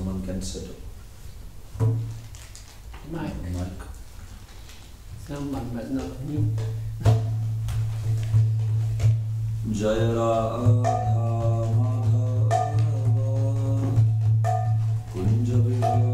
someone can set up mic. Someone but not me. Jaya Radha Madhava Kunja Vihari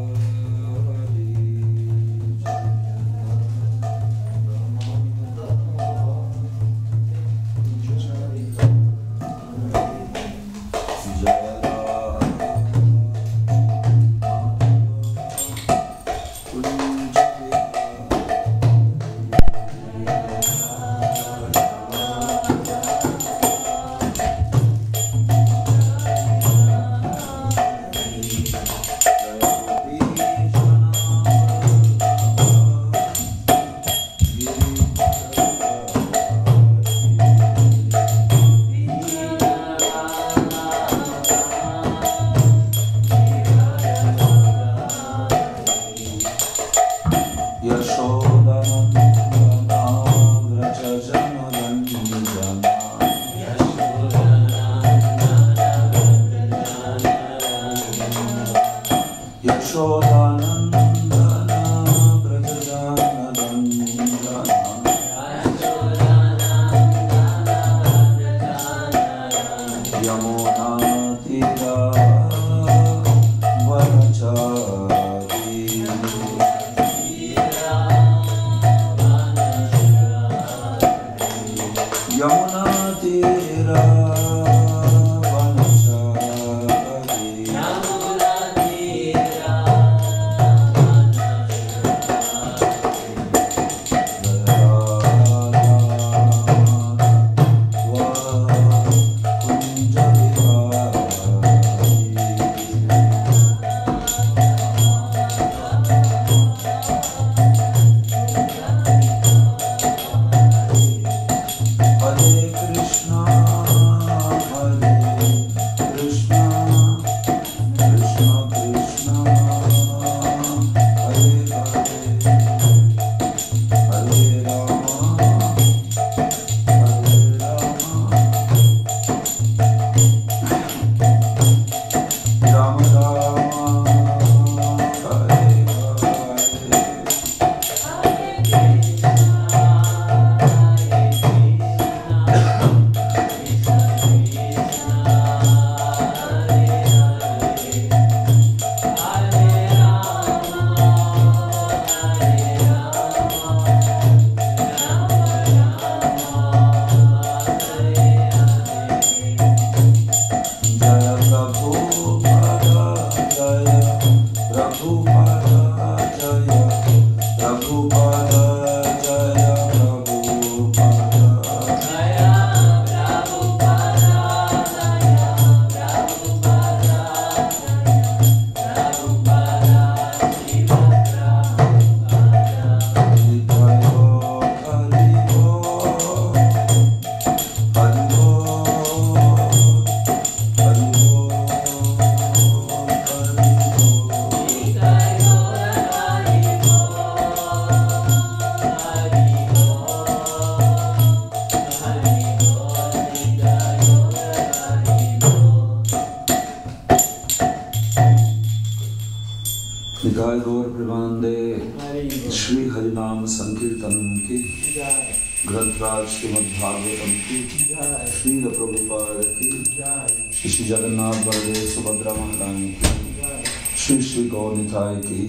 Shrimad Bhagavatam की श्री प्रभुपाद की श्री जगन्नाथ बलदेव सुभद्रा महारानी की श्री श्री गौरनिताय की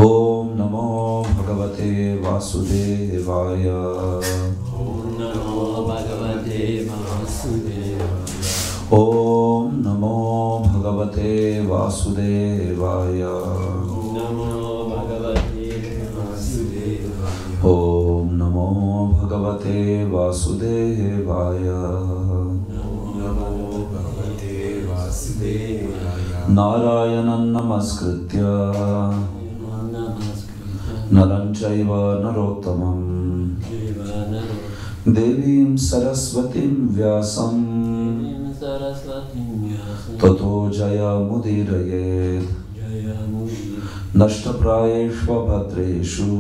ओम नमो भगवते वासुदेवाय ओम नमो भगवते वासुदेवाय ओम नमो भगवते वासुदेवाय ओम नमो भगवते वासुदेवाय नारायणं नमस्कृत्य नरं चैव नरोत्तमं देवीं सरस्वतीं व्यासं ततो जयमुदीरयेत् नष्टप्रायेषु भद्रेषु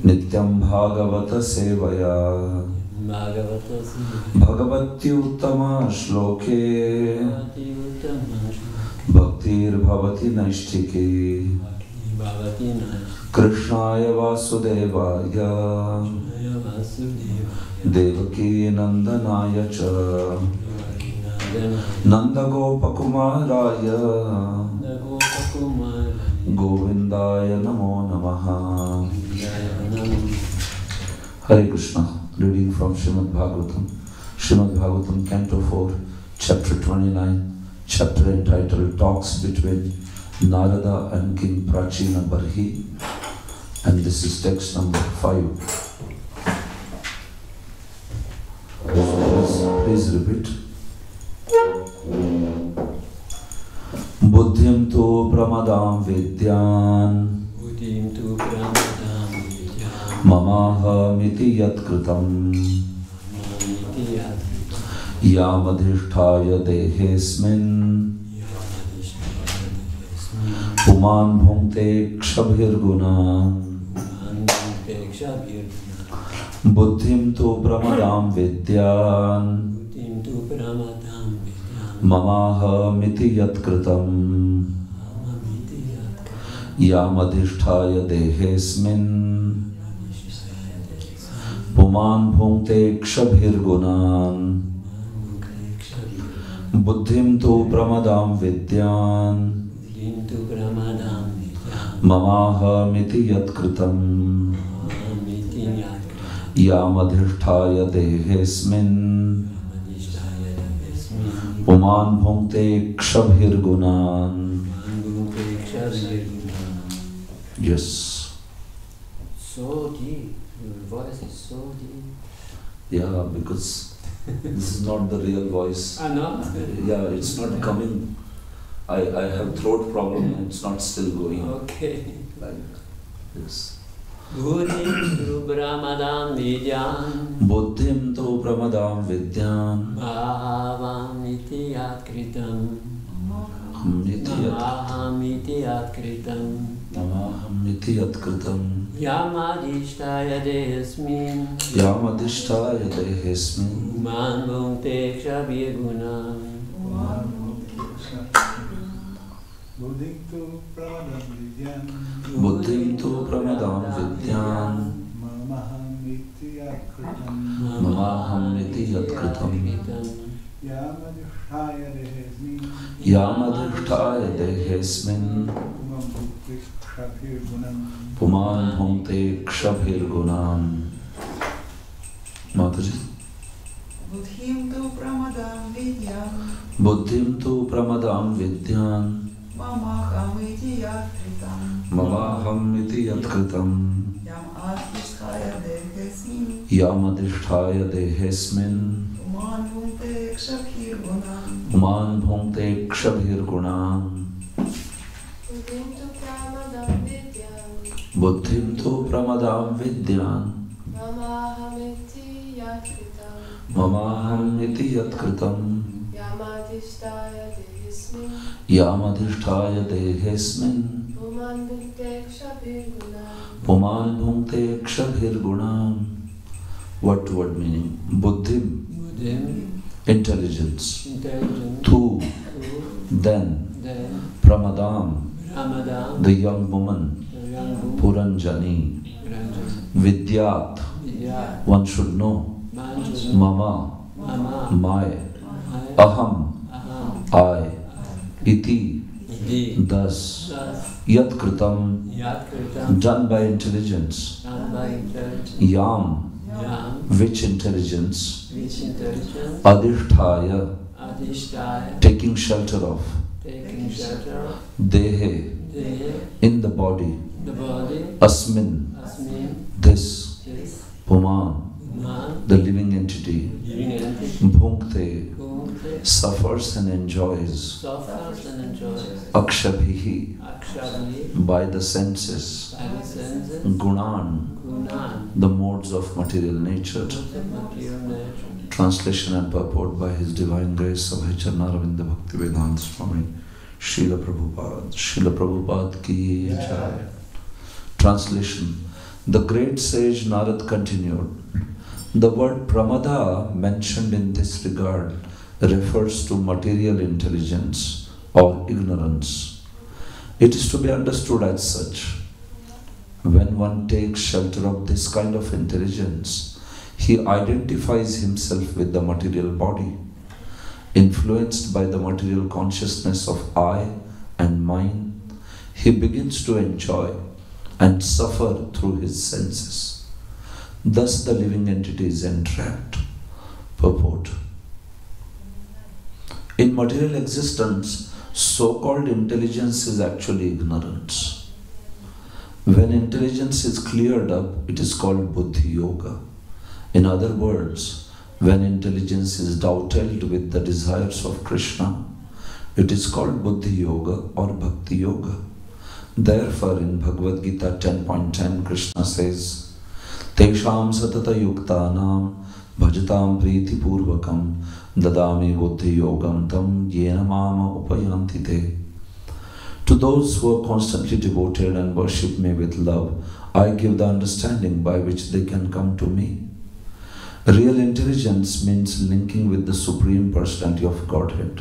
नित्यं भागवत सेवया Bhagavati Uttama Shloke Bhaktir Bhavati Naishtike Krishnaya Vasudevaya Devaki Nandanaya Cha Nanda Gopakumaraya Govindaya Namo Namaha. Hare Krishna. Reading from Srimad Bhagavatam, Canto 4, Chapter 29, chapter entitled Talks Between Narada and King Prachina Barhi, and this is text number 5. Please repeat. Buddhim tu pramadam vidyan Mamaha miti yat kritam Yamadhisthaya dehesmin Puman bhungte kshabhir gunan Buddhim tu pramadam vidyan Mamaha miti yat kritam Yamadhisthaya dehesmin Puman bhungte kshabhir gunan Buddhim tu pramadam vidyan Mamaha miti yat kritam Yamadhisthaya dehesmin Puman bhungte kshabhir gunan. Yes. So deep. Your voice is so deep. Yeah, because this is not the real voice. No? Yeah, it's not coming. I have throat problem and it's not still going. Okay. Like this. Buddhim tu pramadam vidyan Buddhim tu pramadam vidyan Mahavam iti yat kritam Maham iti yat kritam Namaham iti yat kritam Yamadhisthaya dehesmin Yamadhisthaya dehesmin Man bhungte kshabhir gunam Buddhim tu pramadam vidyan Buddhim tu pramadam vidyan Mamaham iti yat kritam Mamaham iti yat kritam Yamadhisthaya dehesmin Yamadhisthaya dehesmin Puman bhungte kshabhir gunam. Mataji. Buddhim tu pramadam vidyan Buddhim tu pramadam vidyan Mamaham iti yat kritam Mamaham iti yat kritam Yamadhisthaya dehesmin Yamadhisthaya dehesmin Puman bhungte kshabhir gunam Puman bhungte kshabhir gunam. Buddhim tu pramadam vidyan Buddhim tu pramadam vidyan Mamaham iti yat kritam Mamaham iti yat kritam Yamadhisthaya dehesmin Yamadhisthaya dehesmin Puman bhukte kshabhir gunam Puman bhungte kshabhir gunam. What meaning? Buddhim, intelligence. Tu, then. Pramadam, the young woman. Puranjani, Vidyat, one should know. Mama, my. Aham, I. Iti, thus. Yat kritam, done by intelligence. Yam, which intelligence? Adhisthaya, taking shelter of. Dehe, in the body. Asmin, this. Puman, the living entity. Bhunkte, suffers and enjoys. Akshabhihi, by the senses. Gunan, the modes of material nature. Translation and purport by His Divine Grace Abhay Charnaravinda Bhaktivedanta Swami Srila Prabhupada ki jai. Translation. The great sage Narad continued, The word pramada mentioned in this regard refers to material intelligence or ignorance. It is to be understood as such. When one takes shelter of this kind of intelligence, he identifies himself with the material body, influenced by the material consciousness of I and mine. He begins to enjoy and suffer through his senses. Thus the living entity is entrapped. Purport. In material existence, so-called intelligence is actually ignorance. When intelligence is cleared up, it is called buddhi yoga. In other words, when intelligence is dovetailed with the desires of Krishna, it is called buddhi yoga or bhakti yoga. Therefore, in Bhagavad Gita 10.10, Krishna says, Tesham satata yuktanam bhajatam priti purvakam dadami buddhi yogam tam yena mama upayanti te. To those who are constantly devoted and worship me with love, I give the understanding by which they can come to me. Real intelligence means linking with the Supreme Personality of Godhead.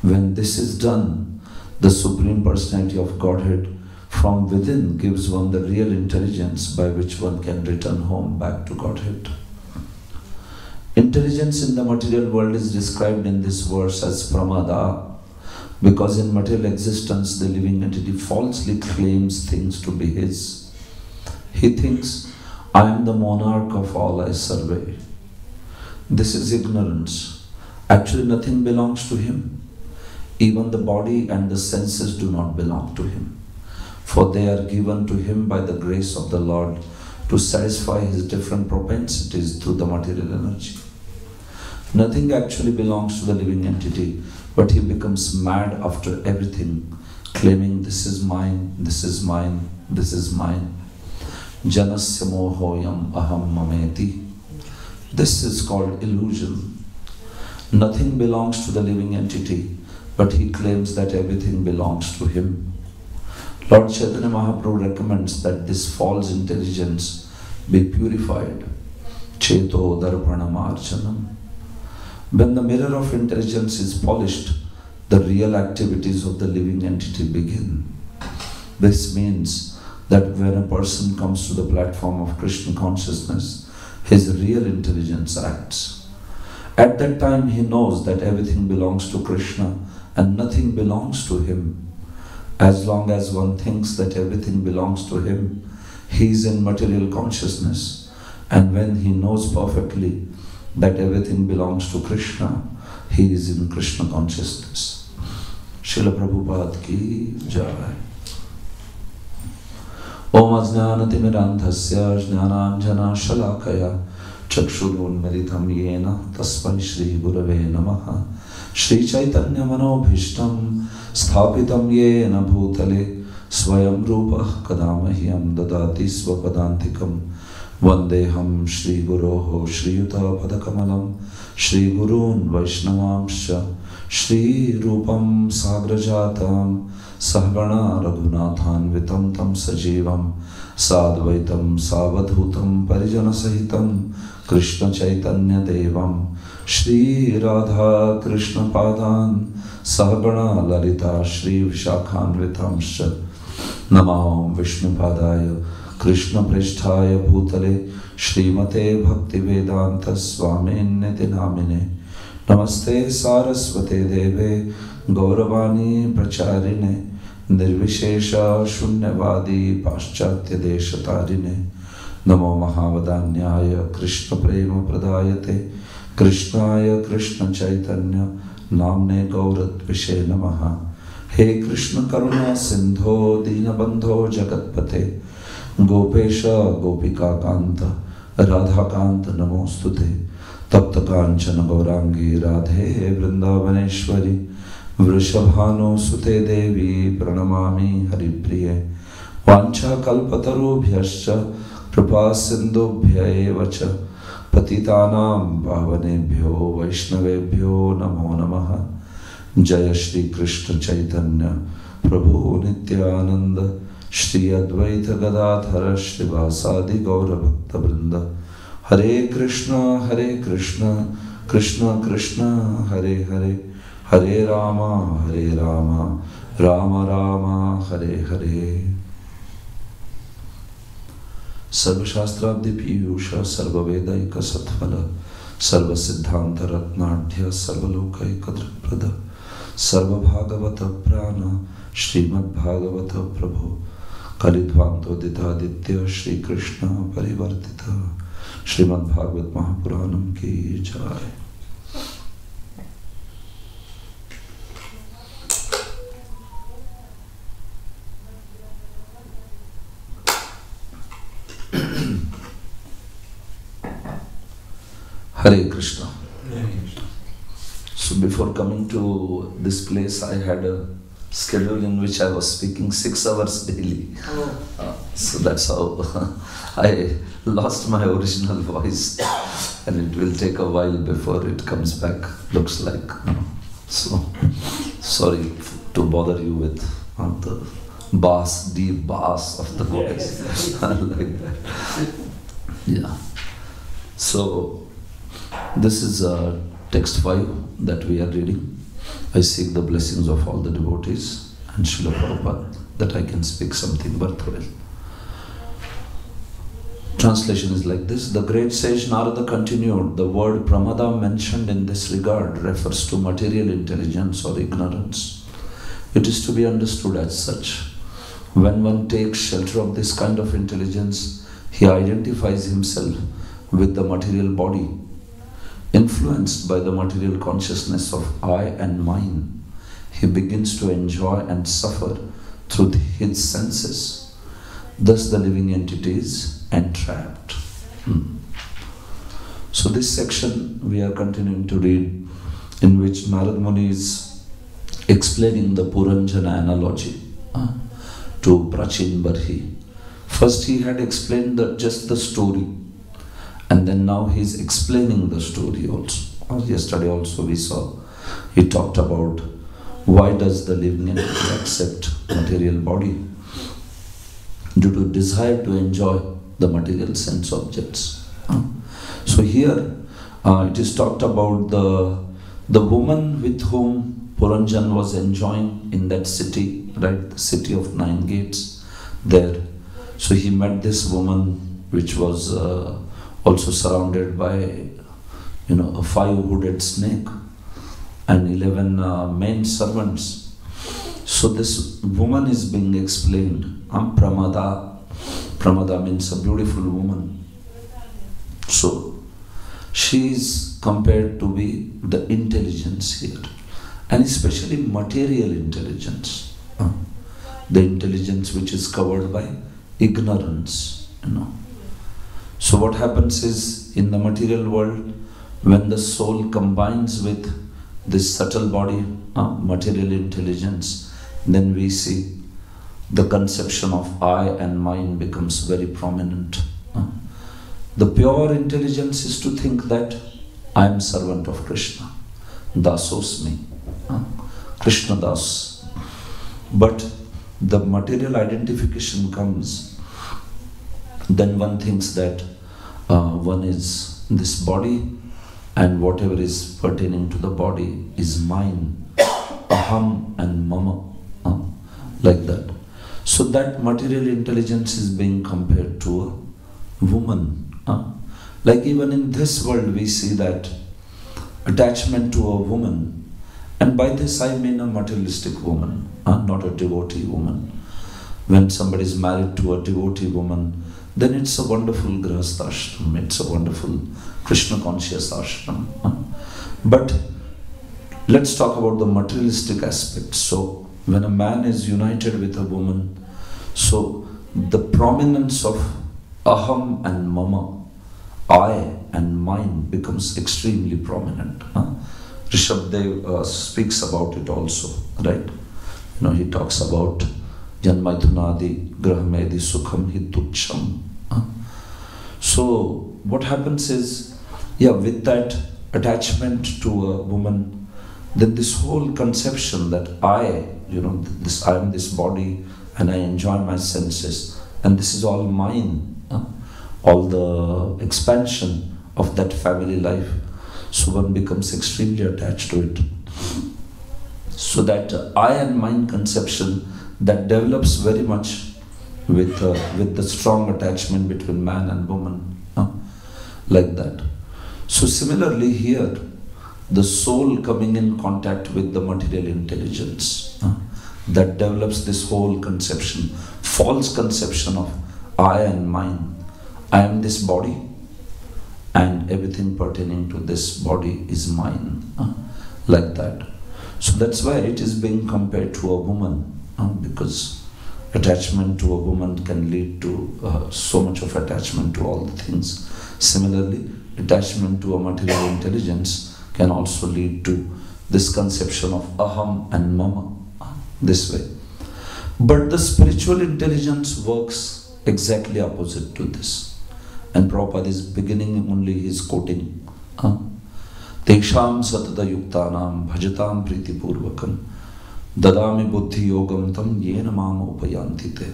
When this is done, the Supreme Personality of Godhead from within gives one the real intelligence by which one can return home back to Godhead. Intelligence in the material world is described in this verse as pramada, because in material existence the living entity falsely claims things to be his. He thinks, I am the monarch of all I survey. This is ignorance. Actually nothing belongs to him. Even the body and the senses do not belong to him, for they are given to him by the grace of the Lord to satisfy his different propensities through the material energy. Nothing actually belongs to the living entity, but he becomes mad after everything, claiming this is mine, this is mine, this is mine. Janasya mohoyam aham mameti. This is called illusion. Nothing belongs to the living entity, but he claims that everything belongs to him. Lord Chaitanya Mahaprabhu recommends that this false intelligence be purified. Cheto darpanam archanam. When the mirror of intelligence is polished, the real activities of the living entity begin. This means that when a person comes to the platform of Krishna consciousness, his real intelligence acts. At that time he knows that everything belongs to Krishna and nothing belongs to him. As long as one thinks that everything belongs to him, he is in material consciousness, and when he knows perfectly that everything belongs to Krishna, he is in Krishna consciousness. Srila Prabhupada ki jai. Om ajnanatimirandhasya jnananjana shalakaya chakshurunmilitam yena tasmai Shri Gurave Namaha. Shri Chaitanya Manobhishtam sthapitam yena bhutale swayam rupah kadamahyam dadati svapadantikam. Vandeham Shri Guroho Shri Yuta Padakamalam Shri Gurun Vaishnavamsha Shri Rupam Sagrajatam Sahagana Raghunathan Vitam Tam Sajivam Sadvaitam Savadhutam Parijana Sahitam Krishna Chaitanya Devam Shri Radha Krishna Padan Sahagana Lalita Shri Vishakhan Vitamsha Namaham Vishnu Padaya Krishna Prishthaya Bhutale Shrimate Bhakti Vedanta Swaminiti Namine Namaste Saraswate Deve Gauravani Pracharine Nirvishesha Shunyavadi Paschatya Deshatarine Namo Mahavadanyaya Krishna Prema Pradayate Krishnaya Krishna Chaitanya Namne Gaurat Vishe Namaha. He Krishna Karuna Sindho Dinabandho Jagatpate Gopesha Gopika Kanta Radha Kanta Namostute Tapta Kanchana Gaurangi Radhe Vrindavaneshwari Vrishabhano Sute Devi Pranamami Haripriye Vancha Kalpatarubhyascha Kripa Sindhubhya Evacha Patitanam Bhavanebhyo Vaishnavebhyo Namo Namaha. Jaya Shri Krishna Chaitanya Prabhu Nityananda Shri Advaita Gadadhara Shri Vasadi Gaura Bhakta Vrinda Hare Krishna, Krishna Krishna, Hare Hare, Hare Rama, Rama Rama, Hare Hare. Sarva Shastrabdi Piyusha, Sarva Vedaika Satphala, Sarva Siddhanta Ratnadhya, Sarva Lokaika Driprada, Sarva Bhagavata Prana, Srimad Bhagavata Prabhu, Kalidvanto Ditaditya, Shri Krishna Parivartita, Srimad Bhagavat Mahapuranam ki jai. Hare Krishna. So before coming to this place, I had a schedule in which I was speaking 6 hours daily. So that's how I lost my original voice, and it will take a while before it comes back, looks like. So sorry to bother you with the bass, deep bass of the voice. Like that. Yeah. So this is text 5 that we are reading. I seek the blessings of all the devotees and Srila Prabhupada that I can speak something worthwhile. Translation is like this. The great sage Narada continued, the word pramada mentioned in this regard refers to material intelligence or ignorance. It is to be understood as such. When one takes shelter of this kind of intelligence, he identifies himself with the material body. Influenced by the material consciousness of I and mine, he begins to enjoy and suffer through his senses. Thus the living entity is entrapped. So this section we are continuing to read, in which Narad Muni is explaining the Puranjana analogy to Prachin Barhi. First he had explained just the story, and then now he is explaining the story also. Yesterday also we saw, he talked about why does the living entity accept material body? Due to desire to enjoy the material sense objects. So here it is talked about the woman with whom Puranjan was enjoying in that city, right? The city of 9 gates there. So he met this woman which was also surrounded by a 5-hooded snake and 11 main servants. So this woman is being explained. Pramada. Pramada means a beautiful woman. So she is compared to be the intelligence here, and especially material intelligence. The intelligence which is covered by ignorance. So what happens is, in the material world, when the soul combines with this subtle body, material intelligence, then we see the conception of I and mine becomes very prominent. The pure intelligence is to think that I am servant of Krishna, Dasosmi, Krishna Das. But the material identification comes, then one thinks that one is this body, and whatever is pertaining to the body is mine, aham and mama, like that. So that material intelligence is being compared to a woman. Like even in this world we see that attachment to a woman, and by this I mean a materialistic woman, not a devotee woman. When somebody is married to a devotee woman, then it's a wonderful grahastha ashram, it's a wonderful Krishna conscious ashram. But let's talk about the materialistic aspect. So when a man is united with a woman, so the prominence of aham and mama, I and mine, becomes extremely prominent. Rishabdev speaks about it also, right? He talks about Janmaithunadi Grahamedi Sukham Hitucham. So what happens is, with that attachment to a woman, then this whole conception that I am this body and I enjoy my senses and this is all mine, all the expansion of that family life. So one becomes extremely attached to it. So that I and mine conception that develops very much with the strong attachment between man and woman, like that. So similarly here, the soul coming in contact with the material intelligence, that develops this whole conception, false conception of I and mine. I am this body and everything pertaining to this body is mine, like that. So that's why it is being compared to a woman, because attachment to a woman can lead to so much of attachment to all the things. Similarly, attachment to a material intelligence can also lead to this conception of aham and mama, this way. But the spiritual intelligence works exactly opposite to this. And Prabhupada is beginning only his quoting. Teksham satata yuktanam bhajatam priti purvakam dadami buddhi yogam tam yena mama upayantite.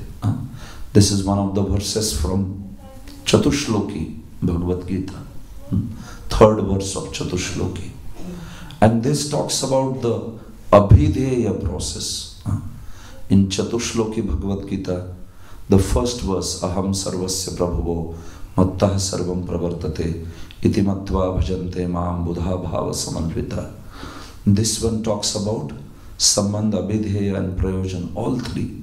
This is one of the verses from Chatushloki Bhagavad Gita, third verse of Chatushloki. And this talks about the abhideya process. In Chatushloki Bhagavad Gita, the first verse, aham sarvasya prabhavo mattah sarvam pravartate iti matva bhajante maam buddha bhava samanvita. This one talks about sambandha, abhideya and prayojan, all three.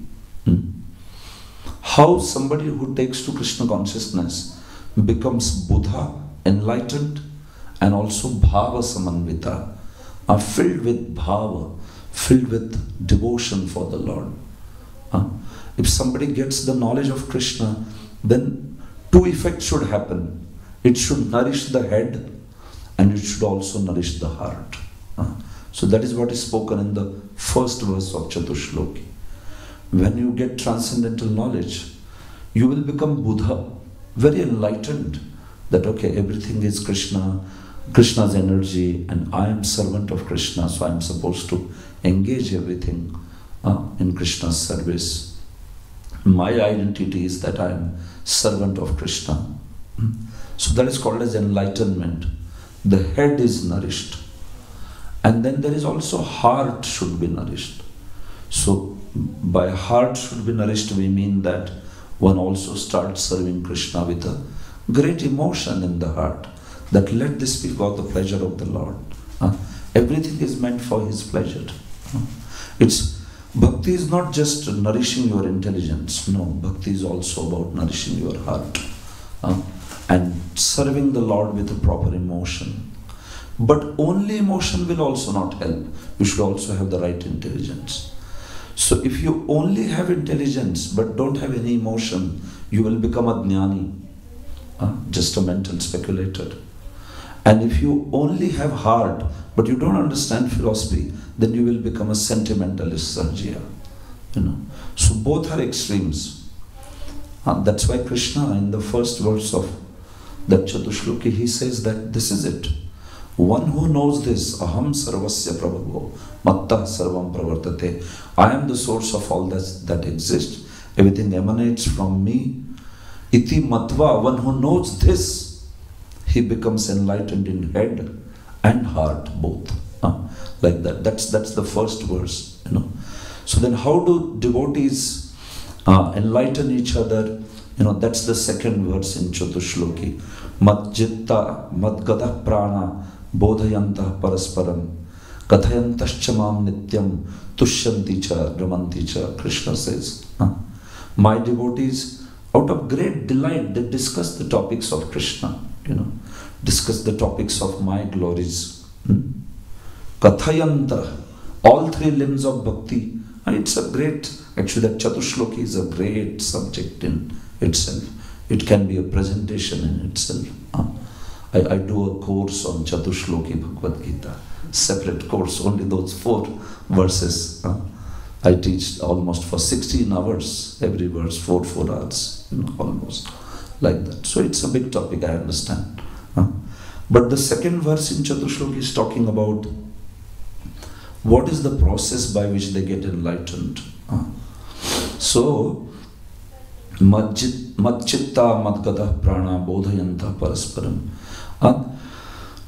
How somebody who takes to Krishna consciousness becomes Buddha, enlightened, and also bhava samanvita, are filled with bhava, filled with devotion for the Lord. If somebody gets the knowledge of Krishna, then two effects should happen. It should nourish the head and it should also nourish the heart. So that is what is spoken in the first verse of Chatushloki. When you get transcendental knowledge, you will become Buddha, very enlightened, that okay, everything is Krishna, Krishna's energy, and I am servant of Krishna, so I am supposed to engage everything in Krishna's service. My identity is that I am servant of Krishna. So that is called as enlightenment. The head is nourished. And then there is also heart should be nourished. So by heart should be nourished, we mean that one also starts serving Krishna with a great emotion in the heart, that let this be for the pleasure of the Lord. Everything is meant for His pleasure. Bhakti is not just nourishing your intelligence. No, bhakti is also about nourishing your heart and serving the Lord with a proper emotion. But only emotion will also not help. You should also have the right intelligence. So if you only have intelligence but don't have any emotion, you will become a jnani, just a mental speculator. And if you only have heart but you don't understand philosophy, then you will become a sentimentalist sarjya. So both are extremes. That's why Krishna, in the first verse of that Chatushloki, he says that this is it. One who knows this, aham sarvasya prabhavo mattah sarvam pravartate, I am the source of all that exists. Everything emanates from me. Iti matva, one who knows this, he becomes enlightened in head and heart both. Like that. That's the first verse. So then how do devotees enlighten each other? That's the second verse in Chatushloki. Mat jitta mat gata prana bodhayantah parasparam kathayantascha mam nityam tushyanti cha ramanti cha. Krishna says, my devotees, out of great delight, they discuss the topics of Krishna, discuss the topics of my glories. Kathayanta, all three limbs of bhakti. It's a great, actually that Chatushloki is a great subject in itself. It can be a presentation in itself. I do a course on Chatushloki Bhagavad Gita, separate course, only those 4 verses. I teach almost for 16 hours, every verse 4 hours, almost like that. So it's a big topic, I understand. But the second verse in Chatushloki is talking about what is the process by which they get enlightened. So Madchitta madgata prana bodhayanta parasparam.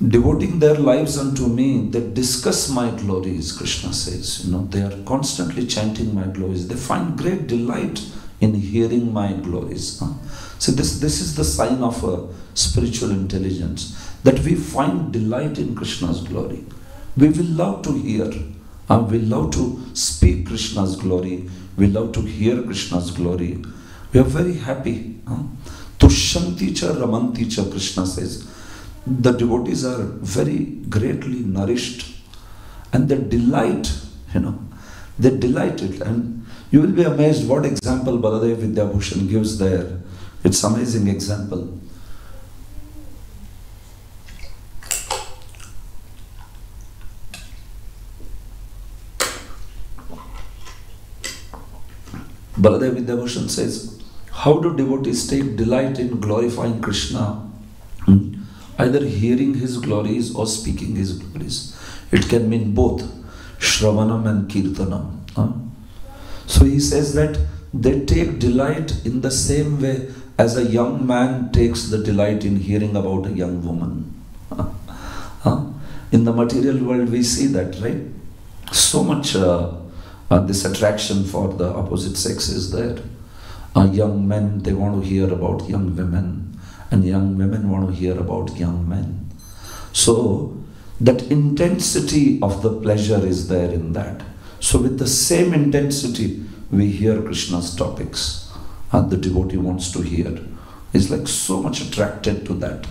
Devoting their lives unto me, they discuss my glories, Krishna says. They are constantly chanting my glories. They find great delight in hearing my glories. So this is the sign of a spiritual intelligence, that we find delight in Krishna's glory. We will love to hear, we love to speak Krishna's glory, we love to hear Krishna's glory. We are very happy. Tushyanti cha ramanti cha, Krishna says. The devotees are very greatly nourished and they delight, they delight it. And you will be amazed what example Baladev Vidyabhushan gives there. It's amazing example. Baladev Vidyabhushan says, how do devotees take delight in glorifying Krishna? Either hearing his glories or speaking his glories. It can mean both Shravanam and Kirtanam. So he says that they take delight in the same way as a young man takes the delight in hearing about a young woman. In the material world we see that, right? So much this attraction for the opposite sex is there. Young men, they want to hear about young women. And young women want to hear about young men. So that intensity of the pleasure is there in that. So with the same intensity, we hear Krishna's topics. The devotee wants to hear. He's like so much attracted to that.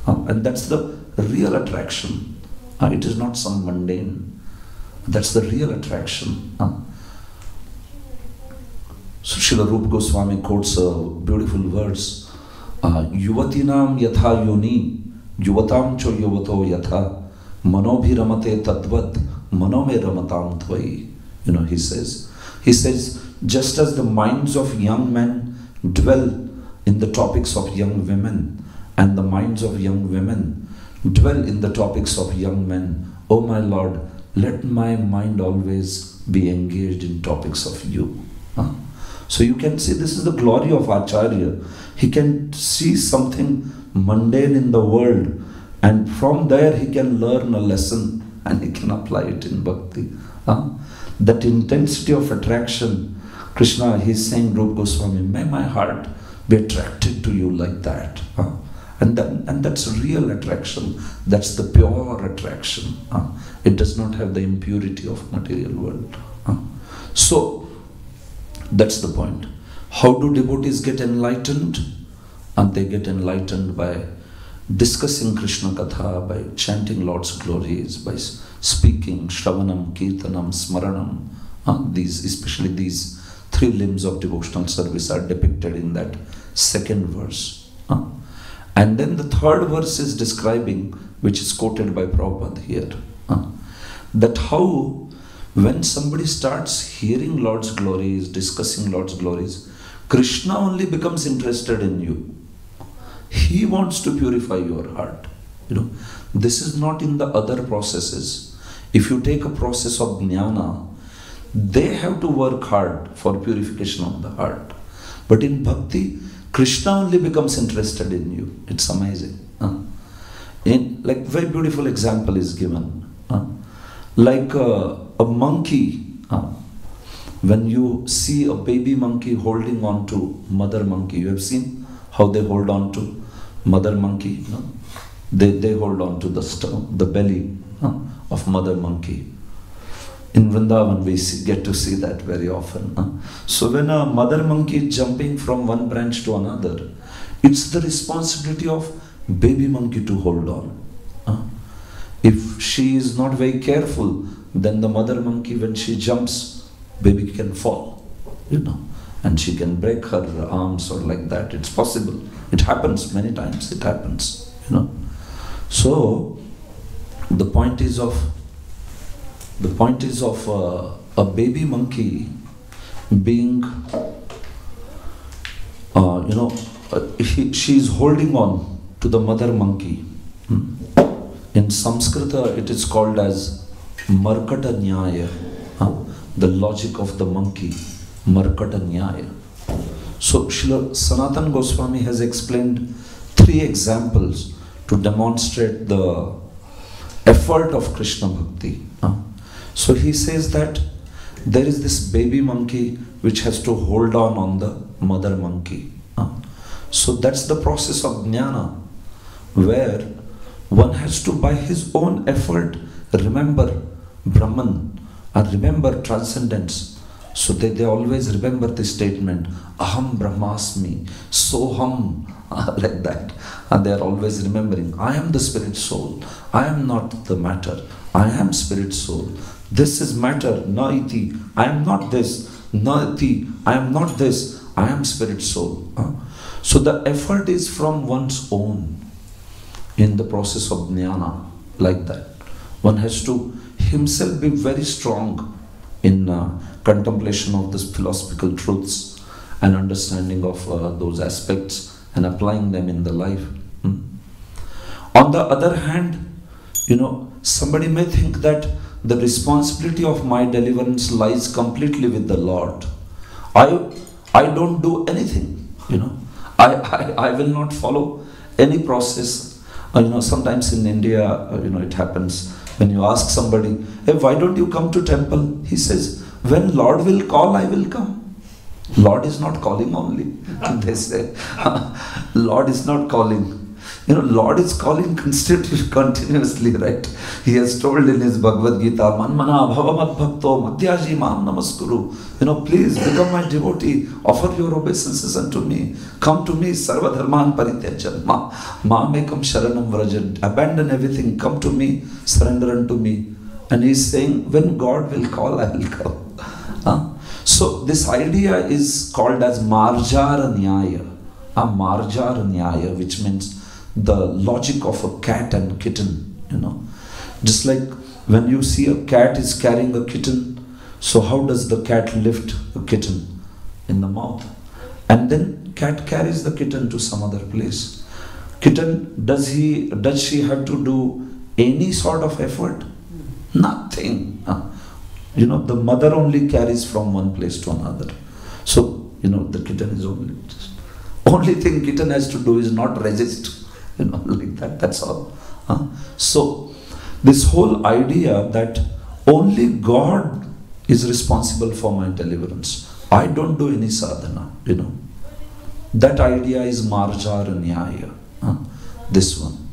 And that's the real attraction. It is not some mundane. That's the real attraction. So Srila Rupa Goswami quotes a beautiful verse. Yuvatinam yatha yoni, yuvatam cho yuvato yatha, manobhi ramate tadvad, manome ramatam tvai. He says, just as the minds of young men dwell in the topics of young women, and the minds of young women dwell in the topics of young men, O my Lord, let my mind always be engaged in topics of you. So you can see this is the glory of Acharya. He can see something mundane in the world, and from there he can learn a lesson and he can apply it in bhakti. That intensity of attraction, Krishna, he's saying, Rupa Goswami, may my heart be attracted to you like that. And that's real attraction. That's the pure attraction. It does not have the impurity of material world. So that's the point. How do devotees get enlightened? And they get enlightened by discussing Krishna Katha, by chanting Lord's glories, by speaking Shravanam, Kirtanam, Smaranam. Especially these three limbs of devotional service are depicted in that second verse. And then the third verse is describing, which is quoted by Prabhupada here, that how when somebody starts hearing Lord's glories, discussing Lord's glories, Krishna only becomes interested in you. He wants to purify your heart. This is not in the other processes. If you take a process of jnana, they have to work hard for purification of the heart. But in bhakti, Krishna only becomes interested in you. It's amazing. Like very beautiful example is given. Like a monkey, when you see a baby monkey holding on to mother monkey, you have seen how they hold on to mother monkey. They hold on to the belly of mother monkey. In Vrindavan we get to see that very often. So when a mother monkey is jumping from one branch to another, it's the responsibility of baby monkey to hold on. If she is not very careful, then the mother monkey, when she jumps, baby can fall, and she can break her arms or like that. It's possible. It happens many times. It happens, So the point is of a baby monkey being, she is holding on to the mother monkey. In Samskrita, it is called as Markata Nyaya, the logic of the monkey, Markata Nyaya. So Srila Sanatana Goswami has explained 3 examples to demonstrate the effort of Krishna Bhakti. So he says that there is this baby monkey which has to hold on the mother monkey. So that's the process of jnana, where one has to, by his own effort, remember Brahman and remember transcendence. So they always remember this statement, Aham Brahmasmi, Soham, like that. And they are always remembering, I am the spirit soul, I am not the matter, I am spirit soul. This is matter, na iti, I am not this, na iti, I am not this, I am spirit soul. So the effort is from one's own in the process of jnana, like that. One has to himself be very strong in contemplation of these philosophical truths and understanding of those aspects and applying them in the life. On the other hand, somebody may think that the responsibility of my deliverance lies completely with the Lord. I don't do anything, I will not follow any process. Sometimes in India, it happens when you ask somebody, hey, why don't you come to temple? He says, when Lord will call, I will come. Lord is not calling only. They say, Lord is not calling. Lord is calling continuously, right? He has told in his Bhagavad Gita, Manmana bhavamat bhakto madhyaji mam namaskuru. Please become my devotee. Offer your obeisances unto me. Come to me, sarva dharman parityajan. Ma'amekam sharanam vrajan. Abandon everything. Come to me. Surrender unto me. And he is saying, when God will call, I will come. So this idea is called as Marjara Nyaya. Marjara Nyaya, which means the logic of a cat and kitten, Just like when you see a cat is carrying a kitten, so how does the cat lift a kitten? In the mouth. And then cat carries the kitten to some other place. Kitten, does she have to do any sort of effort? Nothing. The mother only carries from one place to another. So, the kitten is only thing kitten has to do is not resist. Like that, that's all. So, this whole idea that only God is responsible for my deliverance. I don't do any sadhana, That idea is Marjara Nyaya. This one.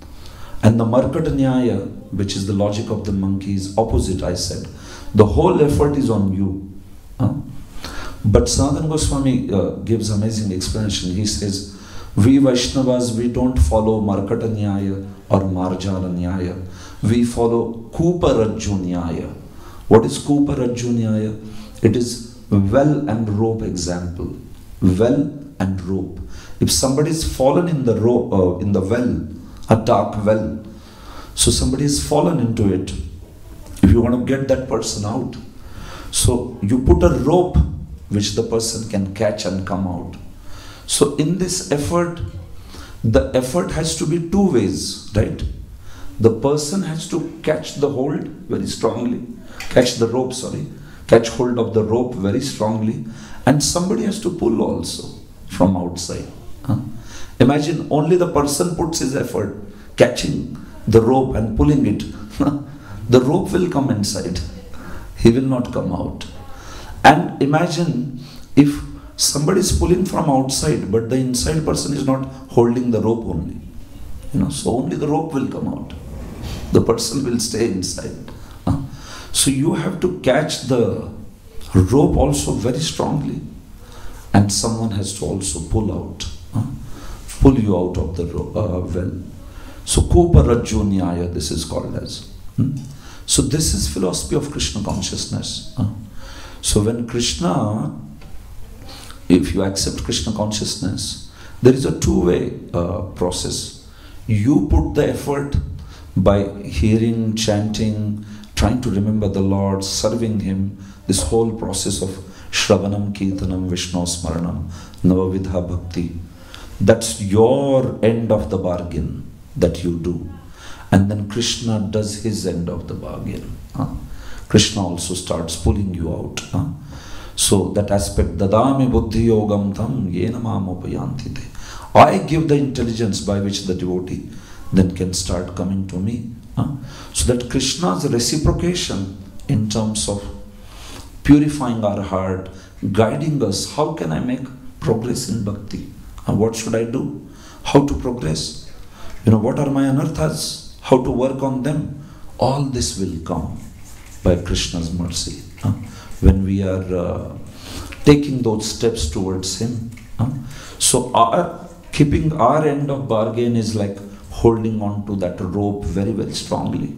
And the Markata Nyaya, which is the logic of the monkey, is opposite, I said. The whole effort is on you. But Sanatana Goswami gives amazing explanation. He says, we Vaishnavas, we don't follow Markata Nyaya or Marjara Nyaya. We follow Kuparajju Nyaya. What is Kuparajju Nyaya? It is well and rope example. Well and rope. If somebody is fallen in the well, a dark well, so somebody is fallen into it. If you want to get that person out, so you put a rope which the person can catch and come out. So in this effort, the effort has to be 2 ways, right? The person has to catch the hold very strongly, catch hold of the rope very strongly, and somebody has to pull also from outside. Imagine only the person puts his effort catching the rope and pulling it. The rope will come inside. He will not come out. And imagine if somebody is pulling from outside, but the inside person is not holding the rope only. So only the rope will come out. The person will stay inside. So you have to catch the rope also very strongly. And someone has to also pull you out of the well. So Kuparajju Nyaya, this is called as. So this is philosophy of Krishna consciousness. So when Krishna, if you accept Krishna consciousness, there is a 2-way process. You put the effort by hearing, chanting, trying to remember the Lord, serving Him, this whole process of Shravanam, Kirtanam, Vishnu Smaranam, Navavidha Bhakti. That's your end of the bargain that you do. And then Krishna does his end of the bargain. Krishna also starts pulling you out. So that aspect, dadami buddhi yogam tam yena mam upayanti te. I give the intelligence by which the devotee then can start coming to me. So that Krishna's reciprocation in terms of purifying our heart, guiding us, how can I make progress in bhakti? And what should I do? How to progress? What are my anarthas? How to work on them? All this will come by Krishna's mercy. When we are taking those steps towards Him. So keeping our end of bargain is like holding on to that rope very, very strongly.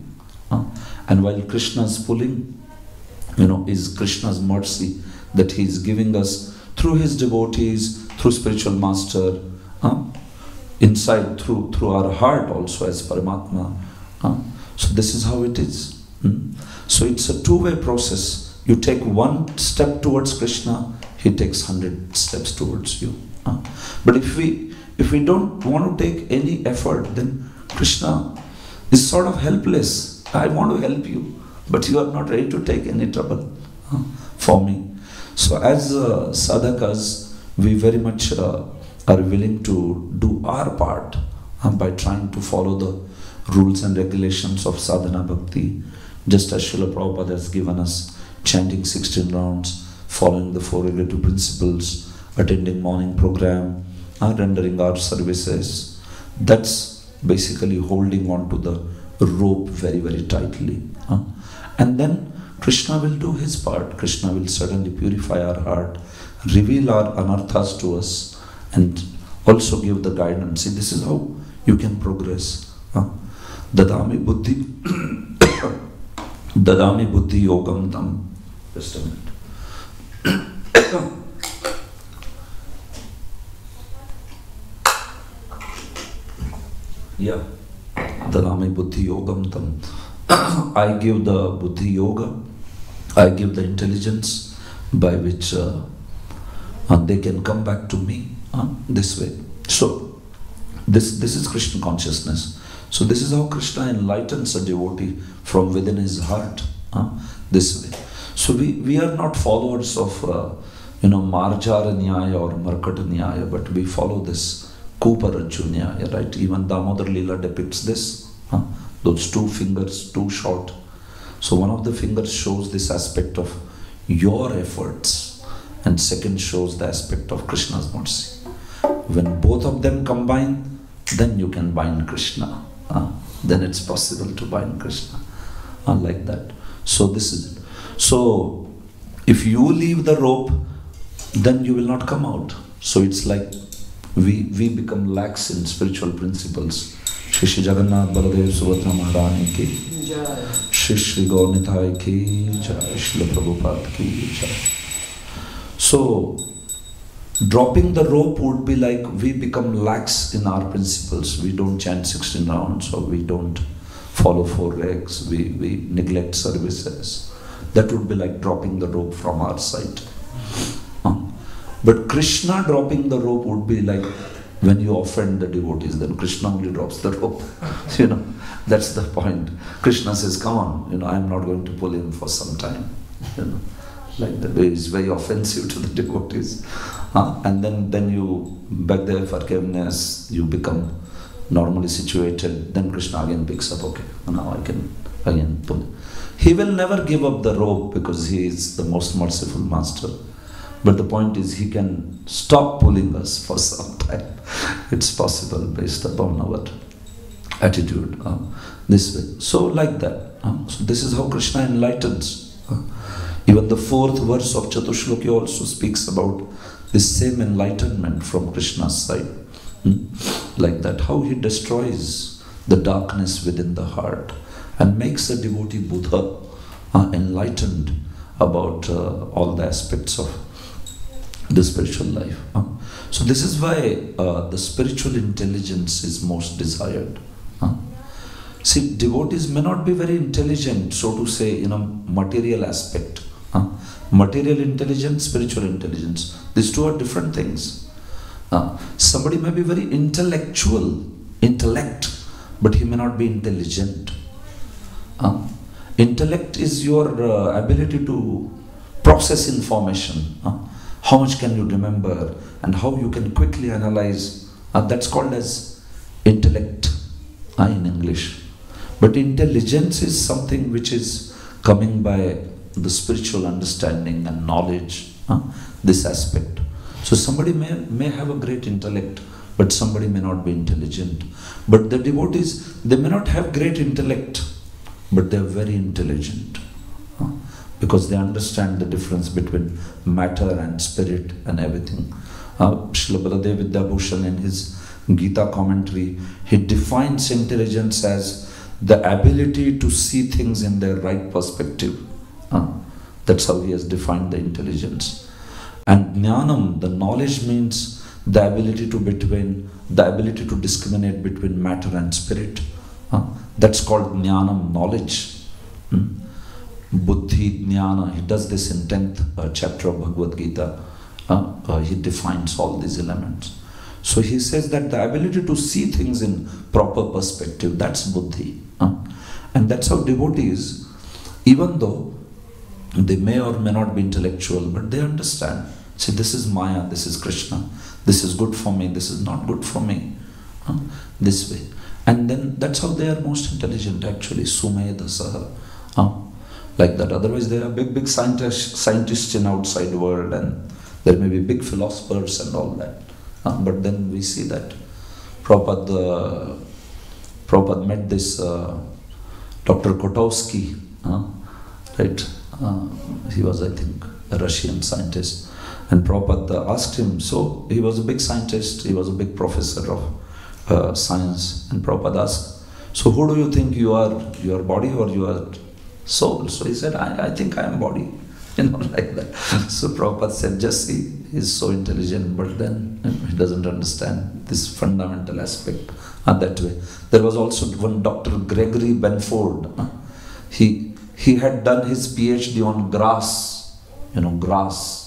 And while Krishna is pulling, is Krishna's mercy that He is giving us through His devotees, through spiritual master, inside through our heart also as Paramatma. So this is how it is. So it's a two-way process. You take one step towards Krishna, He takes 100 steps towards you. But if we don't want to take any effort, then Krishna is sort of helpless. I want to help you, but you are not ready to take any trouble for me. So as sadhakas, we very much are willing to do our part by trying to follow the rules and regulations of sadhana bhakti, just as Srila Prabhupada has given us, chanting 16 rounds, following the 4 relative principles, attending morning program, rendering our services. That's basically holding on to the rope very, very tightly. And then Krishna will do His part. Krishna will certainly purify our heart, reveal our anarthas to us, and also give the guidance. See, this is how you can progress. Dadami buddhi dadami buddhi yogam tam. Just a minute. Yeah. Dadami buddhi yogam tam. I give the buddhi yoga. I give the intelligence by which they can come back to me this way. So this is Krishna consciousness. So this is how Krishna enlightens a devotee from within his heart, this way. So we are not followers of Marjara Nyaya or Markata Nyaya, but we follow this Kuparajju Nyaya, right? Even Damodar Leela depicts this. Those 2 fingers, too short. So one of the fingers shows this aspect of your efforts, and second shows the aspect of Krishna's mercy. When both of them combine, then you can bind Krishna. Then it's possible to bind Krishna. Like that. So this is it. So if you leave the rope, then you will not come out. So it's like we become lax in spiritual principles. Shri Shri Jagannath Baladev Subhadra Maharani ki Shri Shri Gaur Nitai ki Jai, Shri Prabhupada ki Jai. So dropping the rope would be like we become lax in our principles. We don't chant 16 rounds, or we don't follow 4 legs, we neglect services. That would be like dropping the rope from our side. But Krishna dropping the rope would be like when you offend the devotees, then Krishna only drops the rope. That's the point. Krishna says, come on, I am not going to pull him for some time. Like that way is very offensive to the devotees. And then you beg their forgiveness, you become normally situated, then Krishna again picks up, okay, now I can again pull. He will never give up the rope because He is the most merciful master. But the point is He can stop pulling us for some time. It's possible based upon our attitude this way. So like that. So this is how Krishna enlightens. Even the 4th verse of Chatushloki also speaks about this same enlightenment from Krishna's side. Like that, how He destroys the darkness within the heart and makes a devotee Buddha enlightened about all the aspects of the spiritual life. So this is why the spiritual intelligence is most desired. See, devotees may not be very intelligent, so to say, in a material aspect. Material intelligence, spiritual intelligence. These two are different things. Somebody may be very intellect, but he may not be intelligent. Intellect is your ability to process information. How much can you remember, and how you can quickly analyze. That's called as intellect in English. But intelligence is something which is coming by the spiritual understanding and knowledge, this aspect. So somebody may have a great intellect, but somebody may not be intelligent. But the devotees, they may not have great intellect, but they are very intelligent, because they understand the difference between matter and spirit and everything. Srila Baladev Vidyabhushan, in his Gita commentary, he defines intelligence as the ability to see things in their right perspective. That's how he has defined the intelligence. And jnanam, the knowledge, means the ability to discriminate between matter and spirit. That's called jnanam, knowledge. Buddhi, jnana, he does this in 10th chapter of Bhagavad Gita. He defines all these elements. So he says that the ability to see things in proper perspective, that's buddhi. And that's how devotees, even though they may or may not be intellectual, but they understand. See, this is Maya, this is Krishna, this is good for me, this is not good for me. This way. And then that's how they are most intelligent actually, Kanai Dasa. Like that. Otherwise there are big scientists in outside world, and there may be big philosophers and all that. But then we see that Prabhupada met this Dr. Kotowski, right? He was, I think, a Russian scientist. And Prabhupada asked him, so he was a big scientist, he was a big professor of science. And Prabhupada asked, so who do you think you are, your body or your soul? So he said, I think I am body, like that. So Prabhupada said, just see, he's so intelligent, but then he doesn't understand this fundamental aspect that way. There was also one Dr. Gregory Benford. He had done his PhD on grass, grass.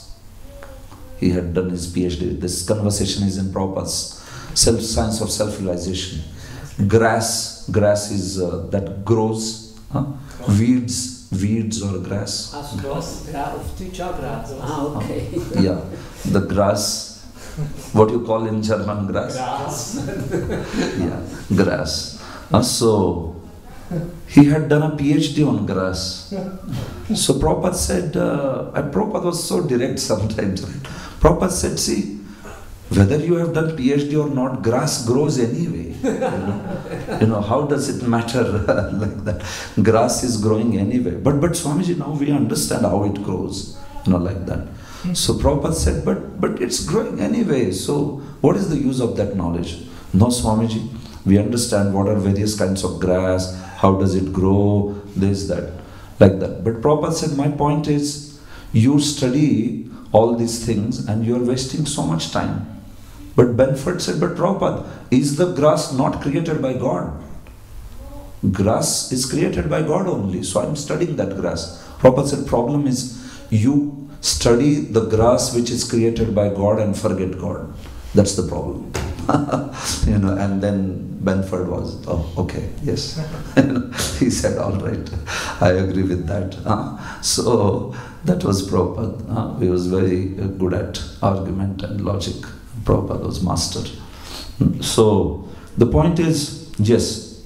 He had done his PhD. This conversation is in Prabhupada's Science of Self-Realization. Grass is that grows, weeds or grass. Okay. Yeah, the grass, what you call in German grass? Yeah, grass. So he had done a PhD on grass. So Prabhupada said, Prabhupada was so direct sometimes. Prabhupada said, see, whether you have done PhD or not, grass grows anyway. How does it matter like that? Grass is growing anyway. But Swamiji, now we understand how it grows, like that. So Prabhupada said, but it's growing anyway. So what is the use of that knowledge? No, Swamiji, we understand what are various kinds of grass, how does it grow, this, that, like that. But Prabhupada said, my point is, you study all these things and you are wasting so much time. But Benford said, but Prabhupada, is the grass not created by God? Grass is created by God only, so I am studying that grass. Prabhupada said, problem is, you study the grass which is created by God and forget God. That's the problem. And then Benford was, oh, okay, yes. He said, all right, I agree with that. So that was Prabhupada. He was very good at argument and logic. Prabhupada was master. So the point is, yes,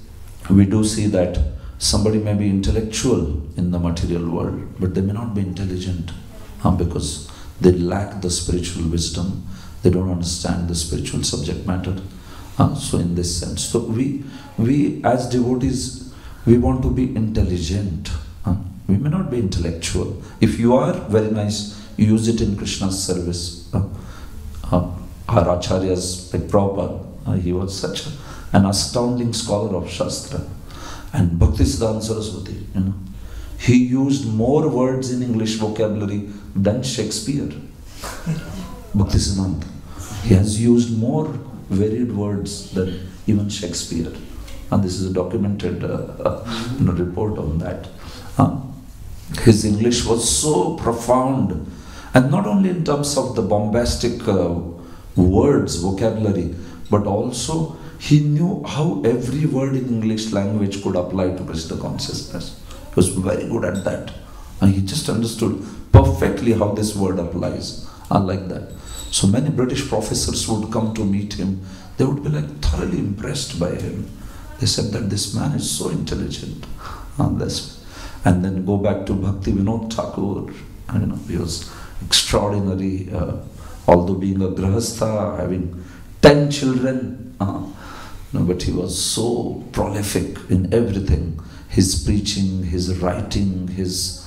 we do see that somebody may be intellectual in the material world, but they may not be intelligent because they lack the spiritual wisdom. They don't understand the spiritual subject matter. So in this sense, so we as devotees, we want to be intelligent. We may not be intellectual. If you are, very nice, use it in Krishna's service. Our acharyas, like Prabhupada, he was such an astounding scholar of Shastra. And Bhaktisiddhanta Saraswati, he used more words in English vocabulary than Shakespeare. Bhaktisiddhanta. He has used more varied words than even Shakespeare. And this is a documented report on that. His English was so profound. And not only in terms of the bombastic words, vocabulary, but also he knew how every word in English language could apply to Krishna consciousness. He was very good at that. And he just understood perfectly how this word applies, like that. So many British professors would come to meet him. They would be like thoroughly impressed by him. They said that this man is so intelligent. And then go back to Bhakti Vinod Thakur. He was extraordinary, although being a grahastha, having 10 children, but he was so prolific in everything. His preaching, his writing, his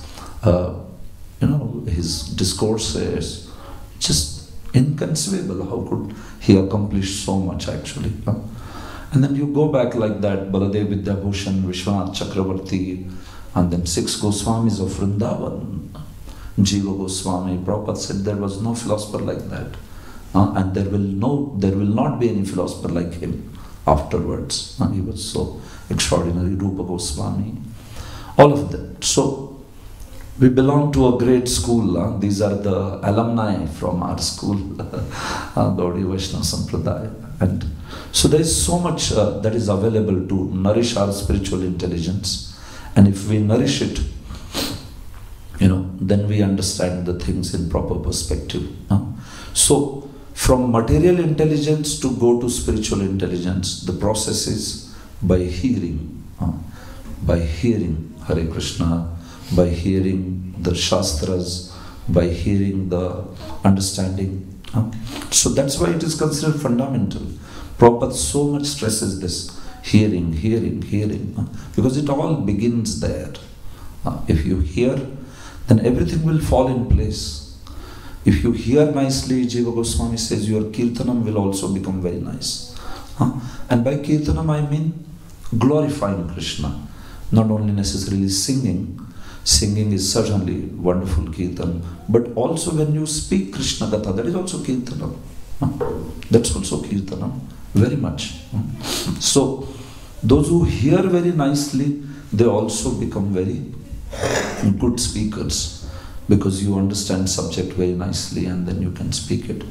his discourses, just inconceivable. How could he accomplish so much actually? And then you go back like that, Baladev Vidyabhushan, Vishwanath Chakravarti, and then 6 Goswamis of Vrindavan. Jiva Goswami, Prabhupada said there was no philosopher like that. And there will not be any philosopher like him afterwards. He was so extraordinary. Rupa Goswami, all of that. So we belong to a great school. These are the alumni from our school, Gaudiya Vaishnava Sampradaya. And so there is so much that is available to nourish our spiritual intelligence. And if we nourish it, then we understand the things in proper perspective. So from material intelligence to go to spiritual intelligence, the process is by hearing Hare Krishna, by hearing the Shastras, by hearing the understanding. So that's why it is considered fundamental. Prabhupada so much stresses this, hearing, because it all begins there. If you hear, then everything will fall in place. If you hear nicely, Jiva Goswami says your kirtanam will also become very nice. And by kirtanam I mean glorifying Krishna, not only necessarily singing. Singing is certainly wonderful kirtan, but also when you speak Krishna Gatha, that is also kirtanam. That's also kirtanam, very much. So those who hear very nicely, they also become very good speakers, because you understand subject very nicely and then you can speak it.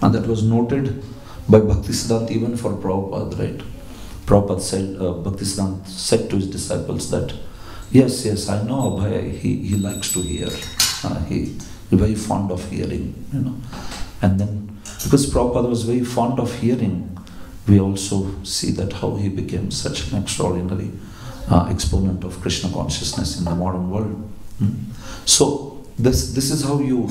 And that was noted by Bhaktisiddhanta even for Prabhupada, right? Prabhupada said, Bhaktisiddhanta said to his disciples that, yes, I know Abhay, he likes to hear. He's very fond of hearing, And then, because Prabhupada was very fond of hearing, we also see that how he became such an extraordinary exponent of Krishna consciousness in the modern world. So this is how you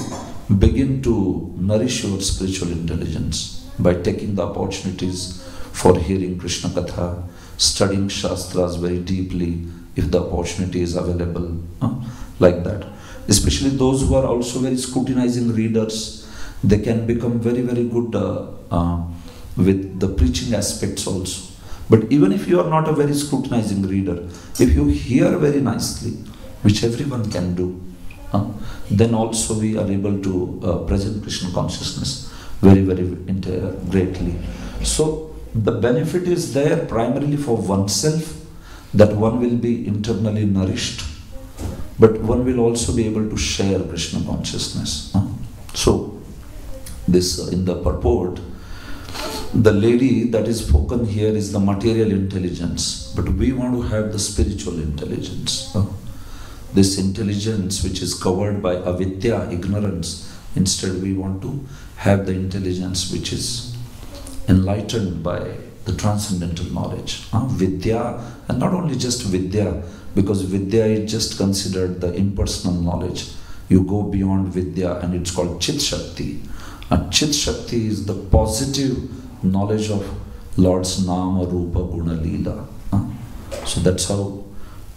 begin to nourish your spiritual intelligence, by taking the opportunities for hearing Krishna Katha, studying Shastras very deeply if the opportunity is available, like that. Especially those who are also very scrutinizing readers, they can become very, very good with the preaching aspects also. But even if you are not a very scrutinizing reader, if you hear very nicely, which everyone can do, then also we are able to present Krishna consciousness very, very greatly. So the benefit is there primarily for oneself, that one will be internally nourished, but one will also be able to share Krishna consciousness. So this in the purport, the lady that is spoken here is the material intelligence, but we want to have the spiritual intelligence. This intelligence which is covered by avidya, ignorance, instead we want to have the intelligence which is enlightened by the transcendental knowledge. Vidya, and not only just Vidya, because Vidya is just considered the impersonal knowledge. You go beyond Vidya and it's called Chit Shakti. And Chit Shakti is the positive knowledge of Lord's Nama, Rupa, Guna, Leela. So that's how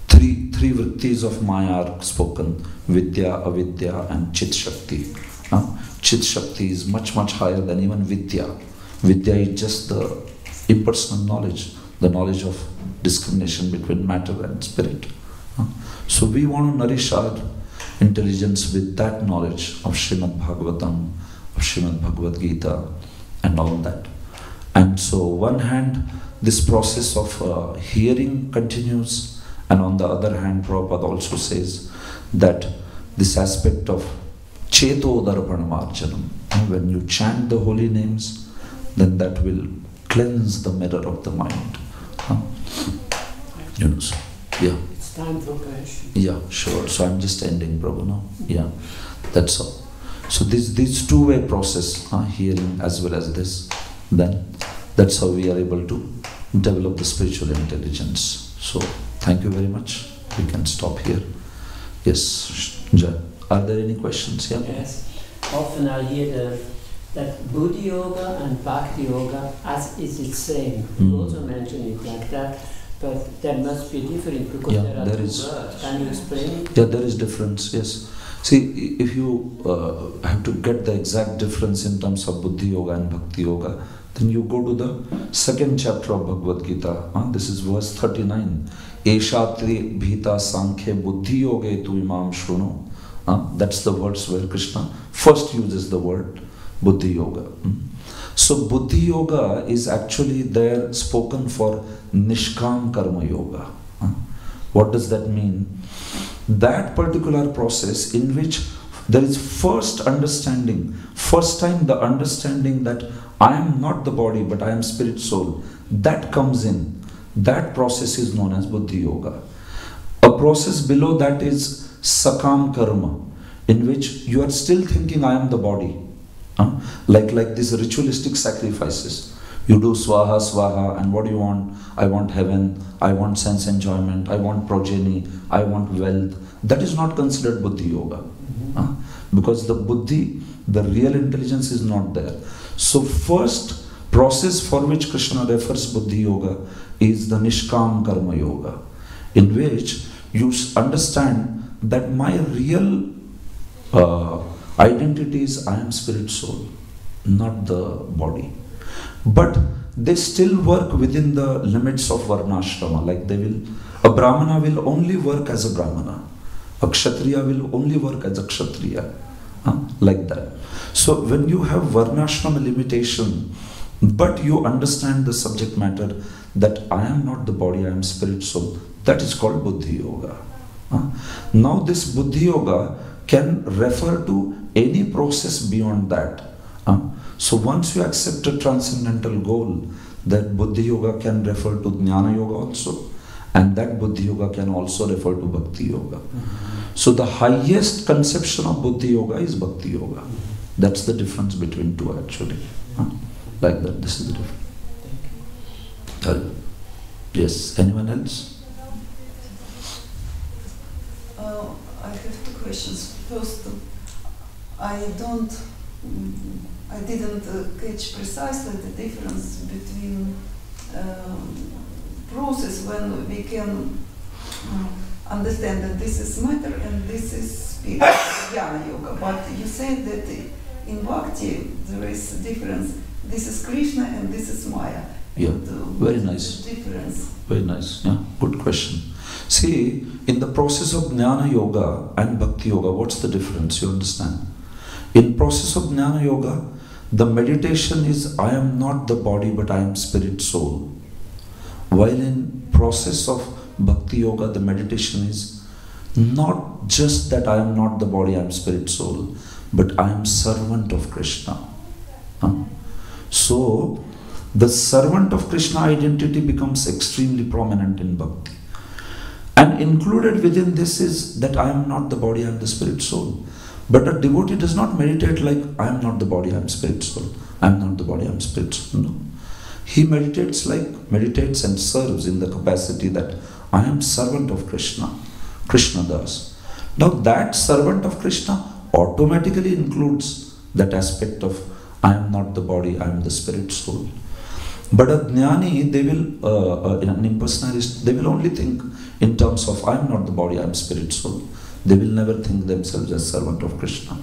three vrittis of Maya are spoken: Vidya, Avidya and Chit Shakti. Chit Shakti is much, much higher than even Vidya. Vidya is just the impersonal knowledge, the knowledge of discrimination between matter and spirit. So we want to nourish our intelligence with that knowledge of Srimad Bhagavatam, of Srimad Bhagavad Gita and all that. And so one hand, this process of hearing continues, and on the other hand, Prabhupada also says that this aspect of Cheto Darpanamarjanam, when you chant the holy names, then that will cleanse the mirror of the mind. So, yeah. It's time for questions. Yeah, sure. So I'm just ending, Prabhu, no? Yeah, that's all. So this two-way process, hearing as well as this, then that's how we are able to develop the spiritual intelligence. So thank you very much. We can stop here. Yes, Jai. Are there any questions? Yeah. Yes. Often I hear that Buddha Yoga and Bhakti Yoga as is the same. You also mention it like that, but there must be different because there are two words. Can you explain it? Yeah, there is difference, yes. See, if you have to get the exact difference in terms of Buddhi Yoga and Bhakti Yoga, then you go to the second chapter of Bhagavad Gita. This is verse 39. Eshatri bhita sankhya buddhi yoge tu imam shruno. That's the verse where Krishna first uses the word Buddhi Yoga. So Buddhi Yoga is actually there spoken for Nishkam Karma Yoga. What does that mean? That particular process in which there is first time the understanding that I am not the body but I am spirit soul, that comes in. That process is known as Buddhi Yoga. A process below that is Sakam Karma, in which you are still thinking I am the body. Like these ritualistic sacrifices. You do swaha, swaha, and what do you want? I want heaven, I want sense enjoyment, I want progeny, I want wealth. That is not considered Buddhi Yoga. Because the Buddhi, the real intelligence is not there. So first process for which Krishna refers Buddhi Yoga is the Nishkam Karma Yoga, in which you understand that my real identity is I am spirit soul, not the body. But they still work within the limits of Varnashrama. Like a Brahmana will only work as a Brahmana. A Kshatriya will only work as a Kshatriya. Like that. So when you have Varnashrama limitation, but you understand the subject matter that I am not the body, I am spirit soul, that is called Buddhi Yoga. Now this Buddhi Yoga can refer to any process beyond that. So once you accept a transcendental goal, that Buddhi Yoga can refer to Jnana Yoga also, and that Buddhi Yoga can also refer to Bhakti Yoga. So the highest conception of Buddhi Yoga is Bhakti Yoga. That's the difference between two actually. Like that, this is the difference. Yes, anyone else? I have two questions. First, I didn't catch precisely the difference between process when we can understand that this is matter and this is spirit, Jnana Yoga. But you said that in Bhakti there is a difference. This is Krishna and this is Maya. Yeah, And, very nice. Difference. Very nice. Yeah, good question. See, in the process of Jnana Yoga and Bhakti Yoga, what's the difference? You understand? In process of Jnana Yoga, the meditation is I am not the body but I am spirit soul. While in process of Bhakti Yoga, the meditation is not just that I am not the body, I am spirit soul, but I am servant of Krishna. So, the servant of Krishna identity becomes extremely prominent in Bhakti. And included within this is that I am not the body, I am the spirit soul. But a devotee does not meditate like I am not the body, I am spirit soul. I am not the body, I am spirit soul. No. He meditates and serves in the capacity that I am servant of Krishna, Krishna Dasa. Now that servant of Krishna automatically includes that aspect of I am not the body, I am the spirit soul. But a jnani, they will, an impersonalist, they will only think in terms of I am not the body, I am spirit soul. They will never think themselves as servant of Krishna.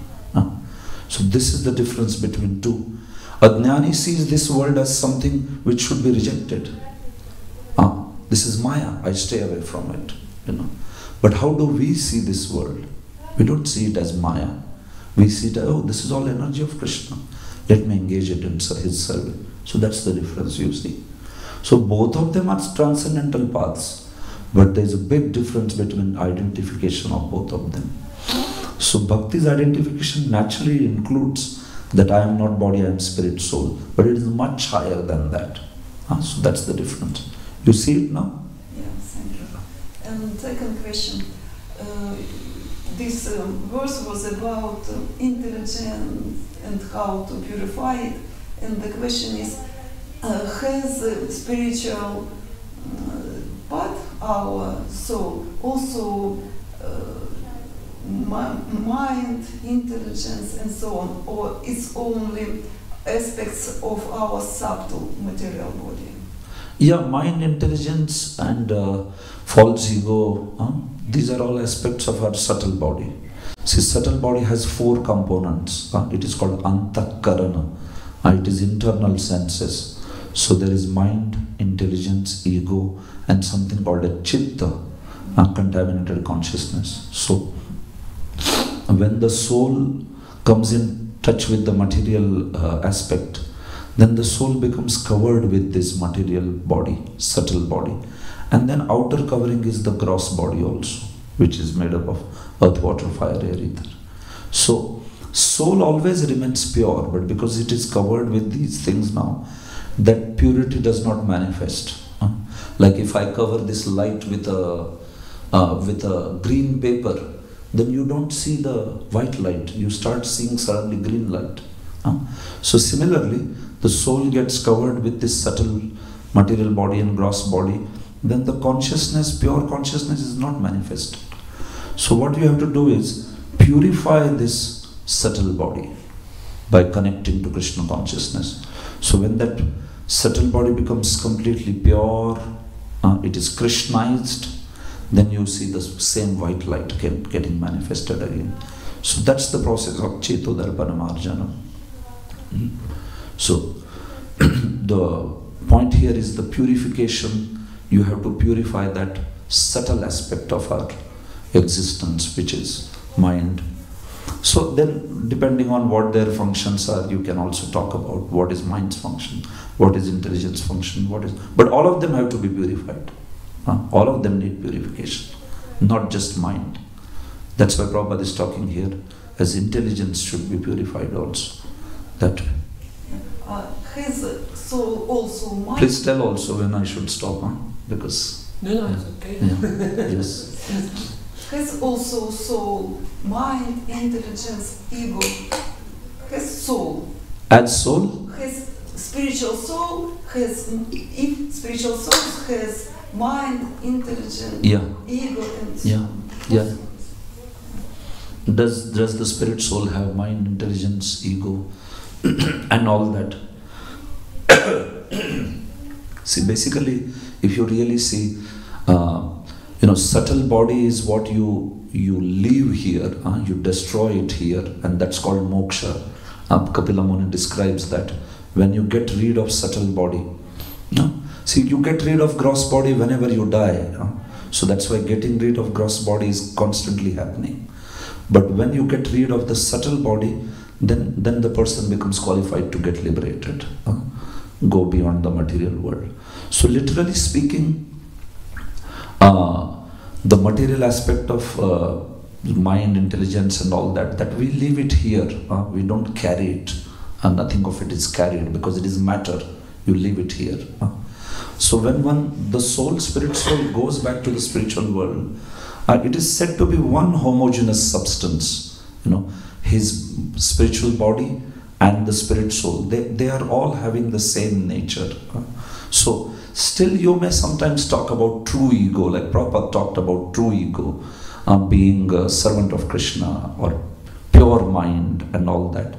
So this is the difference between two. A jnani sees this world as something which should be rejected. This is Maya, I stay away from it. But how do we see this world? We don't see it as Maya. We see it as, oh, this is all energy of Krishna. Let me engage it in his service. So that's the difference you see. So both of them are transcendental paths, but there is a big difference between identification of both of them. So Bhakti's identification naturally includes that I am not body, I am spirit, soul, but it is much higher than that. So that's the difference. You see it now? Yeah, thank you. And second question, this verse was about intelligence and how to purify it. And the question is, has spiritual part, our soul, also mind, intelligence, and so on, or it's only aspects of our subtle material body? Yeah, mind, intelligence, and false ego, these are all aspects of our subtle body. See, subtle body has 4 components. It is called antakarana. It is internal senses. So there is mind, intelligence, ego, and something called a chitta, contaminated consciousness. So when the soul comes in touch with the material aspect, then the soul becomes covered with this material body, subtle body. And then outer covering is the gross body also, which is made up of earth, water, fire, air, ether. So soul always remains pure, but because it is covered with these things now, that purity does not manifest. Like if I cover this light with a green paper, then you don't see the white light, you start seeing suddenly green light. So similarly, the soul gets covered with this subtle material body and gross body, then the consciousness, pure consciousness, is not manifested. So what you have to do is purify this subtle body by connecting to Krishna consciousness. So when that subtle body becomes completely pure, it is Krishnized, then you see the same white light getting manifested again. So that's the process of Cheto Darpana Marjana. So the point here is the purification. You have to purify that subtle aspect of our existence, which is mind. So then, depending on what their functions are, you can also talk about what is mind's function, what is intelligence function, but all of them have to be purified. All of them need purification, not just mind. That's why Prabhupada is talking here as intelligence should be purified also. That way. Has soul also mind? Please tell also when I should stop, because... No, it's okay. Yeah. Yes. Has also soul, mind, intelligence, ego. Has soul. As soul? Has spiritual soul, if spiritual soul has mind, intelligence, ego, and so on. Yeah. Does the spirit soul have mind, intelligence, ego, and all that? See, basically, if you really see, subtle body is what you leave here, you destroy it here, and that's called moksha. Kapila Muni describes that when you get rid of subtle body. See, you get rid of gross body whenever you die. So that's why getting rid of gross body is constantly happening. But when you get rid of the subtle body, then the person becomes qualified to get liberated, go beyond the material world. So literally speaking, the material aspect of mind, intelligence and all that we leave it here. We don't carry it, and nothing of it is carried because it is matter. You leave it here. So when the spirit soul goes back to the spiritual world, it is said to be one homogeneous substance. His spiritual body and the spirit soul, they are all having the same nature. So still you may sometimes talk about true ego, like Prabhupada talked about true ego, being a servant of Krishna or pure mind and all that.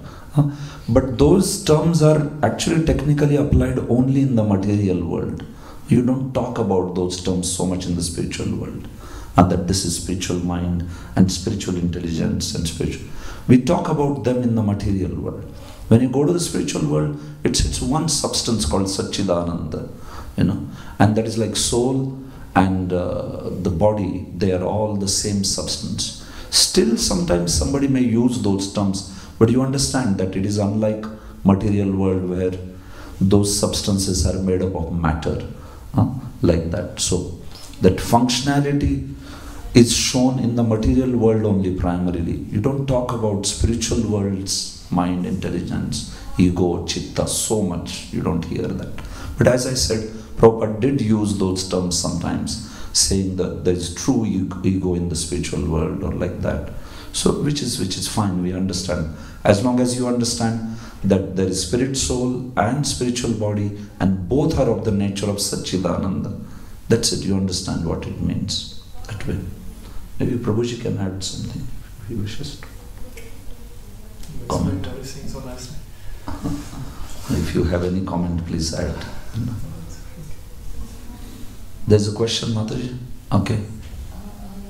But those terms are actually technically applied only in the material world. You don't talk about those terms so much in the spiritual world. That this is spiritual mind and spiritual intelligence and spiritual. We talk about them in the material world. When you go to the spiritual world, it's one substance called Satchidananda, and that is like soul and the body. They are all the same substance. Still, sometimes somebody may use those terms, but you understand that it is unlike material world where those substances are made up of matter, like that. So that functionality is shown in the material world only primarily. You don't talk about spiritual worlds, mind, intelligence, ego, chitta, so much. You don't hear that. But as I said, Prabhupada did use those terms sometimes. saying that there is true ego in the spiritual world or like that. So which is fine, we understand. As long as you understand that there is spirit soul and spiritual body and both are of the nature of Satchidananda, that's it, you understand what it means that way. Maybe Prabhuji can add something if he wishes to comment. So nicely. If you have any comment, please add. There's a question, Mataji? Okay.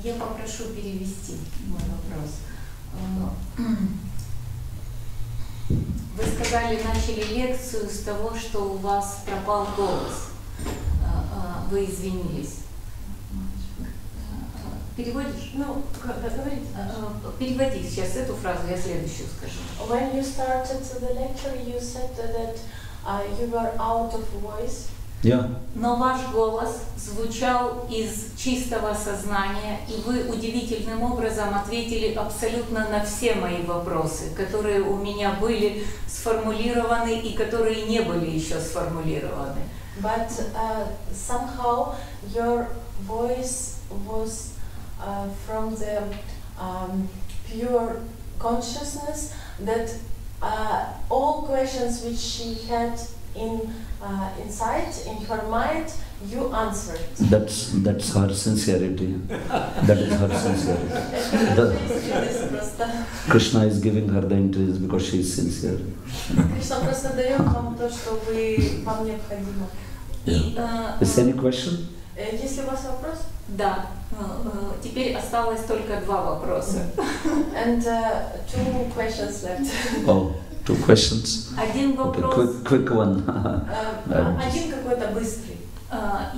Я попрошу перевести мой вопрос. Вы сказали, начали лекцию с того, что у вас пропал голос. Вы извинились. Переводишь? Ну, переводи сейчас эту фразу, я следующую скажу. When you started the lecture, you said that you were out of voice. Yeah. Но ваш голос звучал из чистого сознания, и вы удивительным образом ответили абсолютно на все мои вопросы, которые у меня были сформулированы и которые не были еще сформулированы. But somehow your voice was from the pure consciousness that all questions which she had inside, in her mind, you answered. That's her sincerity. That is her sincerity. Krishna is giving her the interest because she is sincere. Krishna просто дает вам то, что вам необходимо. Is there any question? Есть ли у вас вопрос? Да. Теперь осталось только два вопроса. And 2 questions left. Oh, 2 questions. Один вопрос. Okay, quick one. Один какой-то быстрый.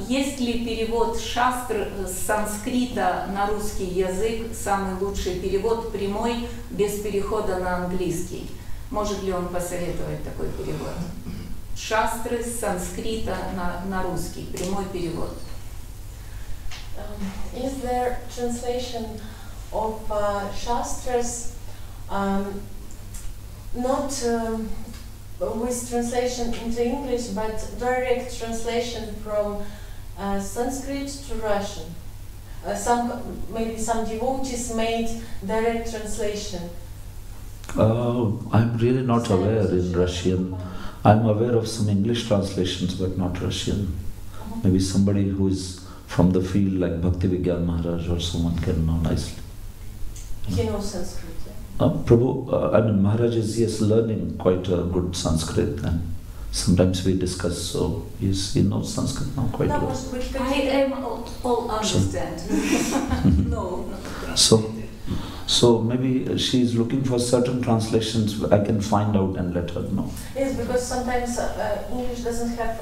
Есть ли перевод шастр с санскрита на русский язык, самый лучший перевод, прямой, без перехода на английский? Может ли он посоветовать такой перевод? Шастры с санскрита на русский, прямой перевод. Is there translation of Shastras not with translation into English, but direct translation from Sanskrit to Russian? Maybe some devotees made direct translation. I'm really not aware in Russian. I'm aware of some English translations, but not Russian. Maybe somebody who is from the field like Bhakti Vigyan Maharaj or someone can know nicely. He knows Sanskrit. Prabhu, I mean Maharaj is learning quite a good Sanskrit, and sometimes we discuss, so he knows Sanskrit now quite well. I am all understand. No. So maybe she is looking for certain translations. I can find out and let her know. Yes, because sometimes English doesn't have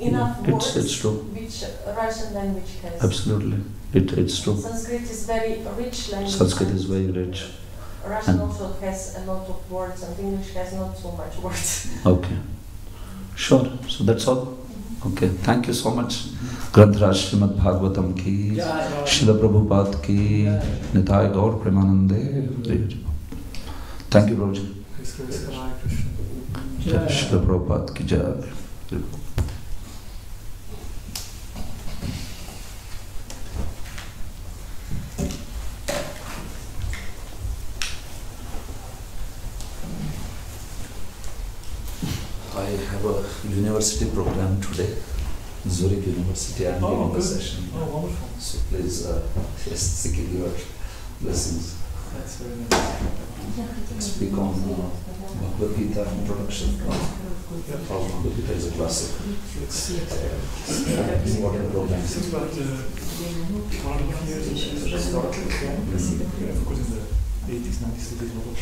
enough words it's true. which Russian language has. Absolutely, it's true. Sanskrit is very rich language. Sanskrit is very rich. Russian also has a lot of words, and English has not so much words. Okay, sure. So that's all. Okay, thank you so much. Granthra Srimad Bhagavatam ki, Srila Prabhupada ki, Nitai Gaur Premanande. Thank you, Prabhuji. Kanai Krishna. Srila Prabhupada ki jai. I have a university program today, Zurich University. I'm giving a session. Oh, wonderful. So please, yes, seek your blessings. That's very nice. Speak on Bhagavad Gita introduction. Bhagavad Gita is a classic. It's Important program. Since about 1.5 years it started, of course in the 80s, 90s they did a lot of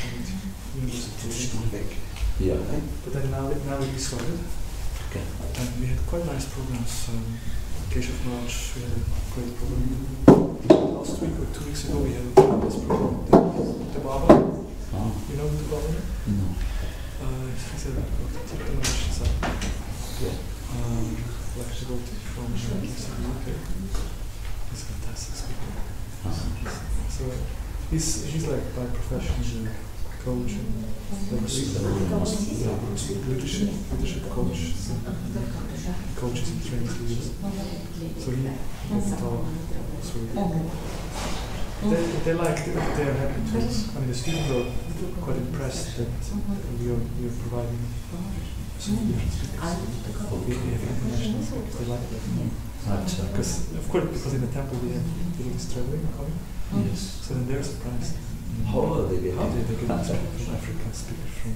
university. Yeah. But then now we started. Okay. And we had quite nice programs. Keshav March, we had a great program. Last week or 2 weeks ago we had a nice program. The Baba. You know the Baba? No. He's a lecture devotee from the UK. He's a fantastic speaker. So he's like by profession he's a coach and leadership coach, coaches and trains leaders. So he taught. They liked it. They are happy to. I mean, the students are quite impressed that you're providing some different speakers. We have international speakers. They like that. Because of course, because in the temple we have people is traveling, coming. Yes. So then they're surprised. How are they They behaving? get speakers from Africa, speakers from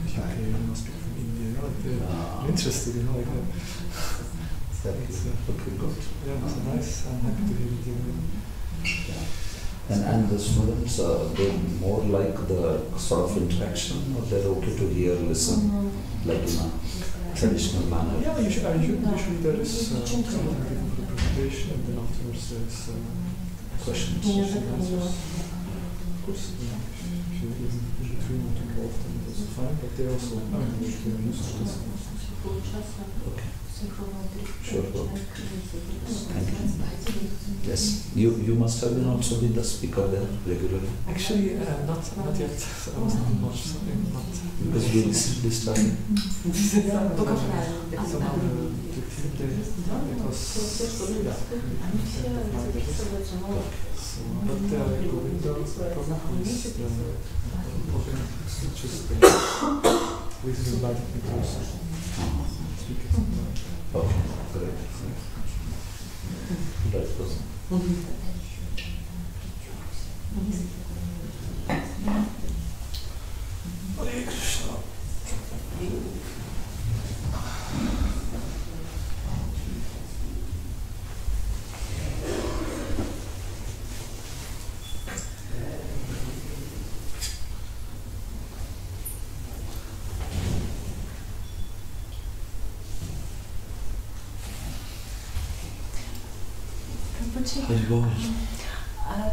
UK, speakers from India. You know, like they're interested. You know, like that. It's, Okay, good. yeah, it's nice. I'm happy to hear it. And the students, they're more like the sort of interaction, or they're okay to hear, listen, like in a traditional manner? Yeah, usually there is some for the presentation, and then afterwards there's questions and answers. Of course, if you in between want to involve them, that's fine, but they also they're used to this. Okay. Sure, good. Thank you. Yes, you must have been also been the speaker there regularly. Actually, not yet. So I was not much. Because we recently started. Somehow it was but the window program is just please invite me to speak. Okay, great. That's awesome. Hare Krishna.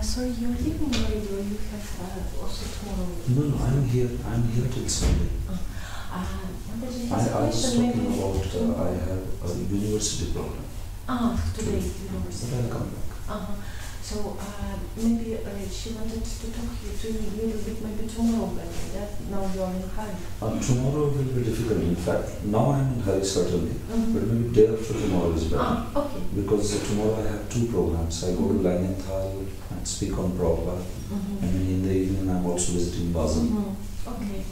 Sorry, you're leaving already, or you have also tomorrow? No, I'm here till Sunday. I I was talking about, I have a university program. Today, But university. I'll come back. So maybe she wanted to talk to you a little bit, maybe tomorrow, but now you are in hurry. Tomorrow will be difficult. In fact, now I'm in hurry certainly, but maybe day after tomorrow is better. Okay. Because tomorrow I have two programs. I go to Langenthal and speak on Prabhupada, and then in the evening I'm also visiting Basel. Okay.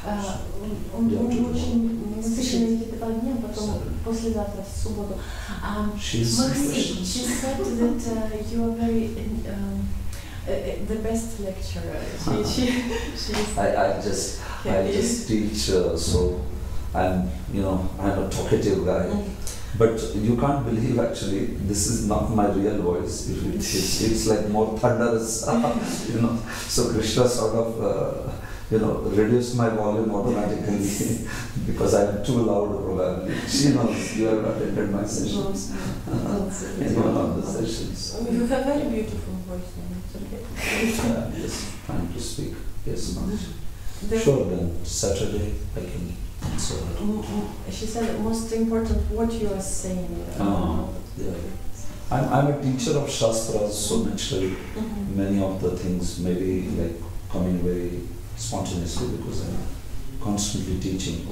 Он очень насыщенный эти 2 дня, потом послезавтра в субботу. She said that you are very the best lecturer. I just teach, so I'm a talkative guy. But you can't believe actually, this is not my real voice. It's like more thunderous, So Krishna sort of, reduced my volume automatically because I'm too loud probably. She knows you have attended my sessions. In one of the sessions. You have very beautiful voice. Yes, time to speak. Yes, ma'am. Sure, then Saturday I can answer. She said most important what you are saying. Yeah. I'm a teacher of Shastras, so naturally many of the things maybe like coming very spontaneously because I'm constantly teaching.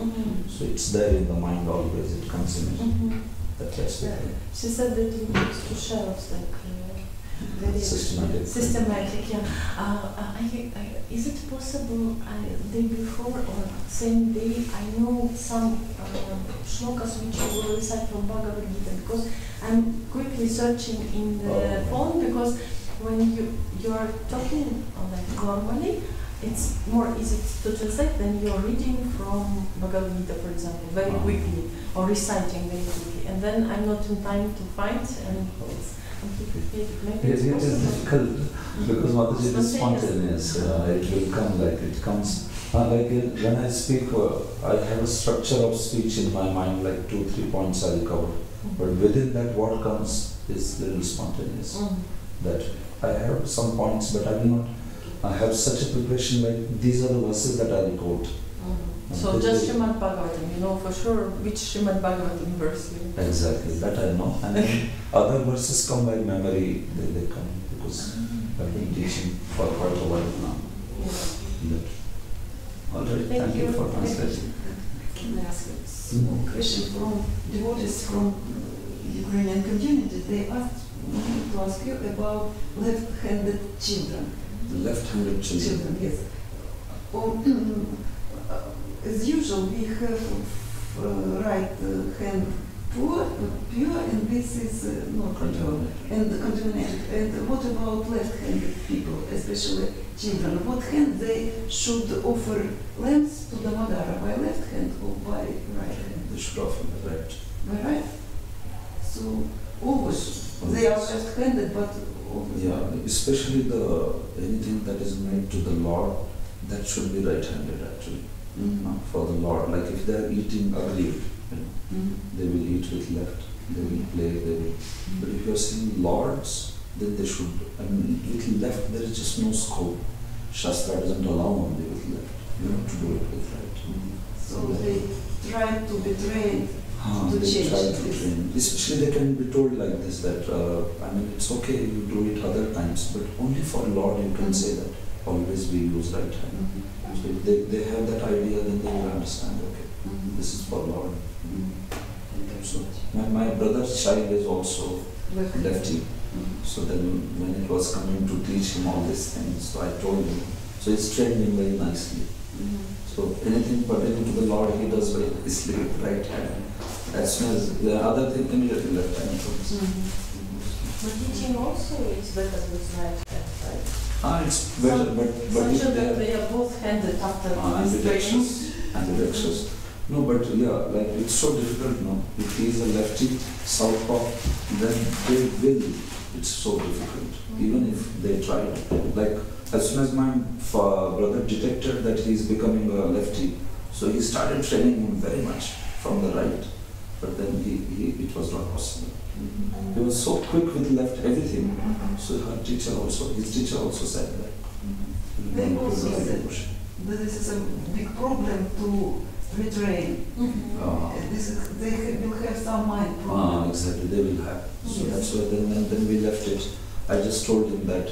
So it's there in the mind always, it comes in that aspect. She said that you used to share like very systematic. Is it possible day before or same day I know some shlokas which you will recite from Bhagavad Gita, because I'm quickly searching in the phone, because when you are talking like normally, it's more easy to translate than you're reading from Bhagavad Gita, for example, very quickly, or reciting very quickly, and then I'm not in time to find, and it's maybe it is difficult because Mataji is spontaneous. It will come like it comes. Like when I speak, I have a structure of speech in my mind, like 2-3 points I'll cover. But within that, what comes is little spontaneous. That I have some points, but I will not. I have such a preparation, like these are the verses that I will quote. So just Srimad Bhagavatam, you know for sure which Srimad Bhagavatam verse you... Exactly, that I know. And then other verses come by memory, they come because I've been teaching for quite a while now. That. All right, thank you for translating. Can I ask a small question from devotees from Ukrainian community? They asked me to ask you about left-handed children. Left-handed children. Yes. As usual, we have right hand pure, and this is not pure and contaminated. And what about left-handed people, especially children? What hand they should offer lamps to the Madara, by left hand or by right hand? They should offer the right. By right. So always they are left-handed, but always. Yeah, especially the anything that is made to the Lord, that should be right-handed actually. Mm-hmm. For the Lord, like if they are eating early, Mm-hmm. they will eat with left, they will play, they will. But if you are saying Lords, then they should. I mean, with left there is just no scope. Shastra doesn't allow only with left. You have to do it with right. So they try to be trained to they change try to this. train. Especially they can be told like this that I mean it's okay you do it other times, but only for Lord you can say that. Always we use right hand. Mm-hmm. So if they have that idea, then they will understand. Okay, Mm-hmm. this is for Lord. Mm-hmm. So my brother's child is also lefty. Mm-hmm. So then when it was coming to teach him all these things, so I told him. So he's trained him very nicely. Mm-hmm. So anything pertaining to the Lord, he does very nicely with right hand. As soon as the other thing, immediately left hand comes. But teaching also is better with right hand, right? It's better, but Some if children, they they are both handed after this training. ambidextrous. No, but yeah, like it's so difficult now. If he is a lefty, southpaw, then they will. It's so difficult. Even if they try. Like as soon as my brother detected that he is becoming a lefty, so he started training him very much from the right. But then it was not possible. Mm-hmm. He was so quick with left everything. So his teacher also said that. They also said that this is a big problem to retrain. They will have some mind problem. Exactly, they will have. So Yes. that's why then we left it. I just told him that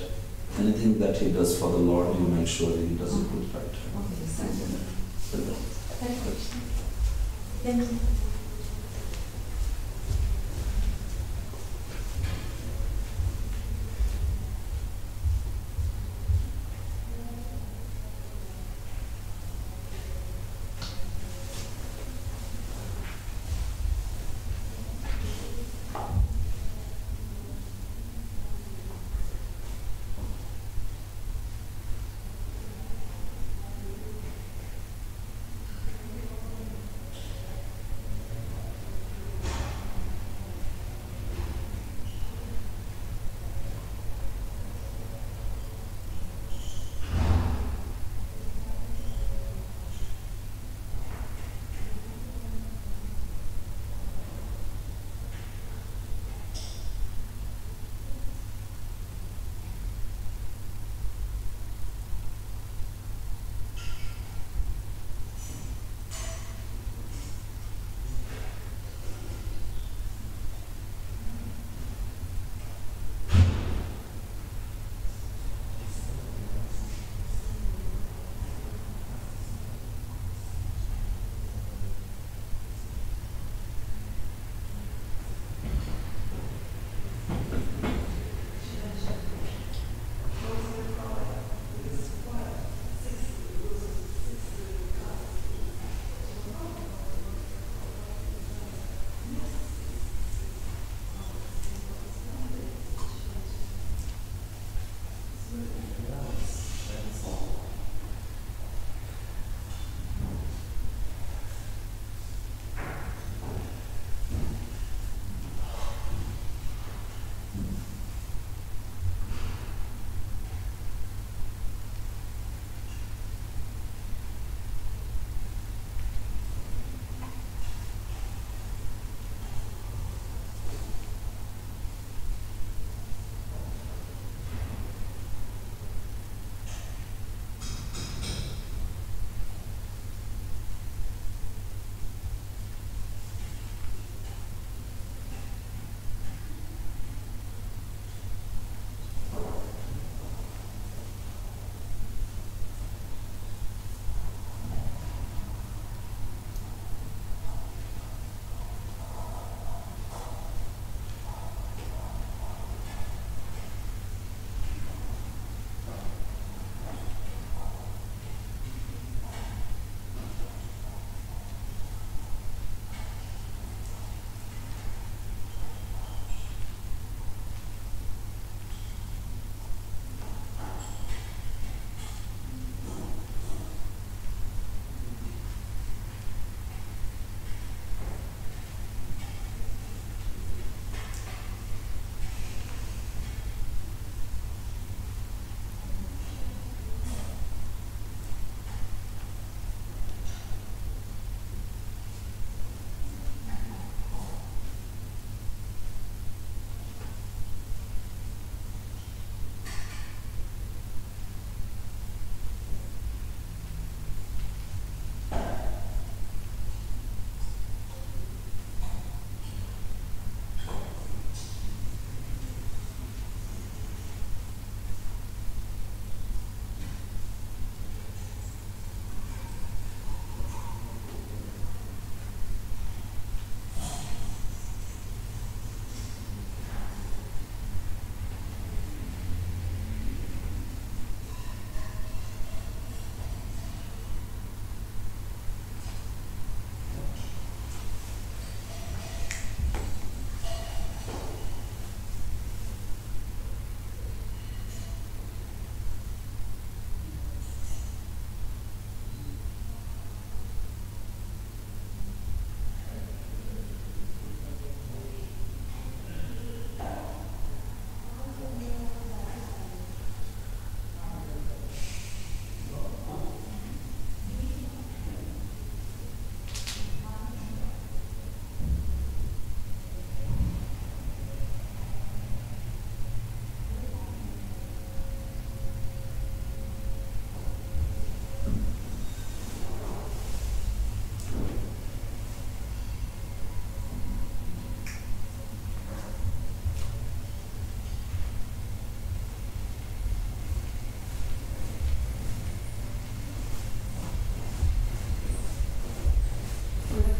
anything that he does for the Lord, you make sure he does it with right. Okay, thank you. Thank you. Thank you.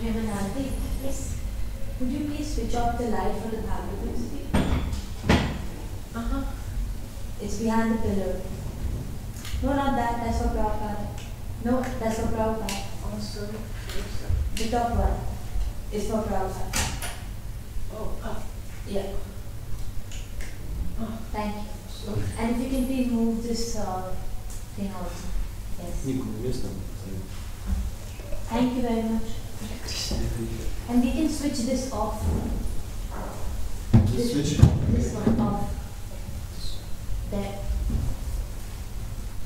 Premanandi, yes. Would you please switch off the light for the Bhagavatam speak? It's behind the pillar. No, not that. That's for Prabhupada. No, that's for Prabhupada. Oh, sorry. The top one is for Prabhupada. Oh, yeah. Oh, thank you. And if you can please move this thing also. Yes. Thank you very much. And we can switch this off. This one off. There.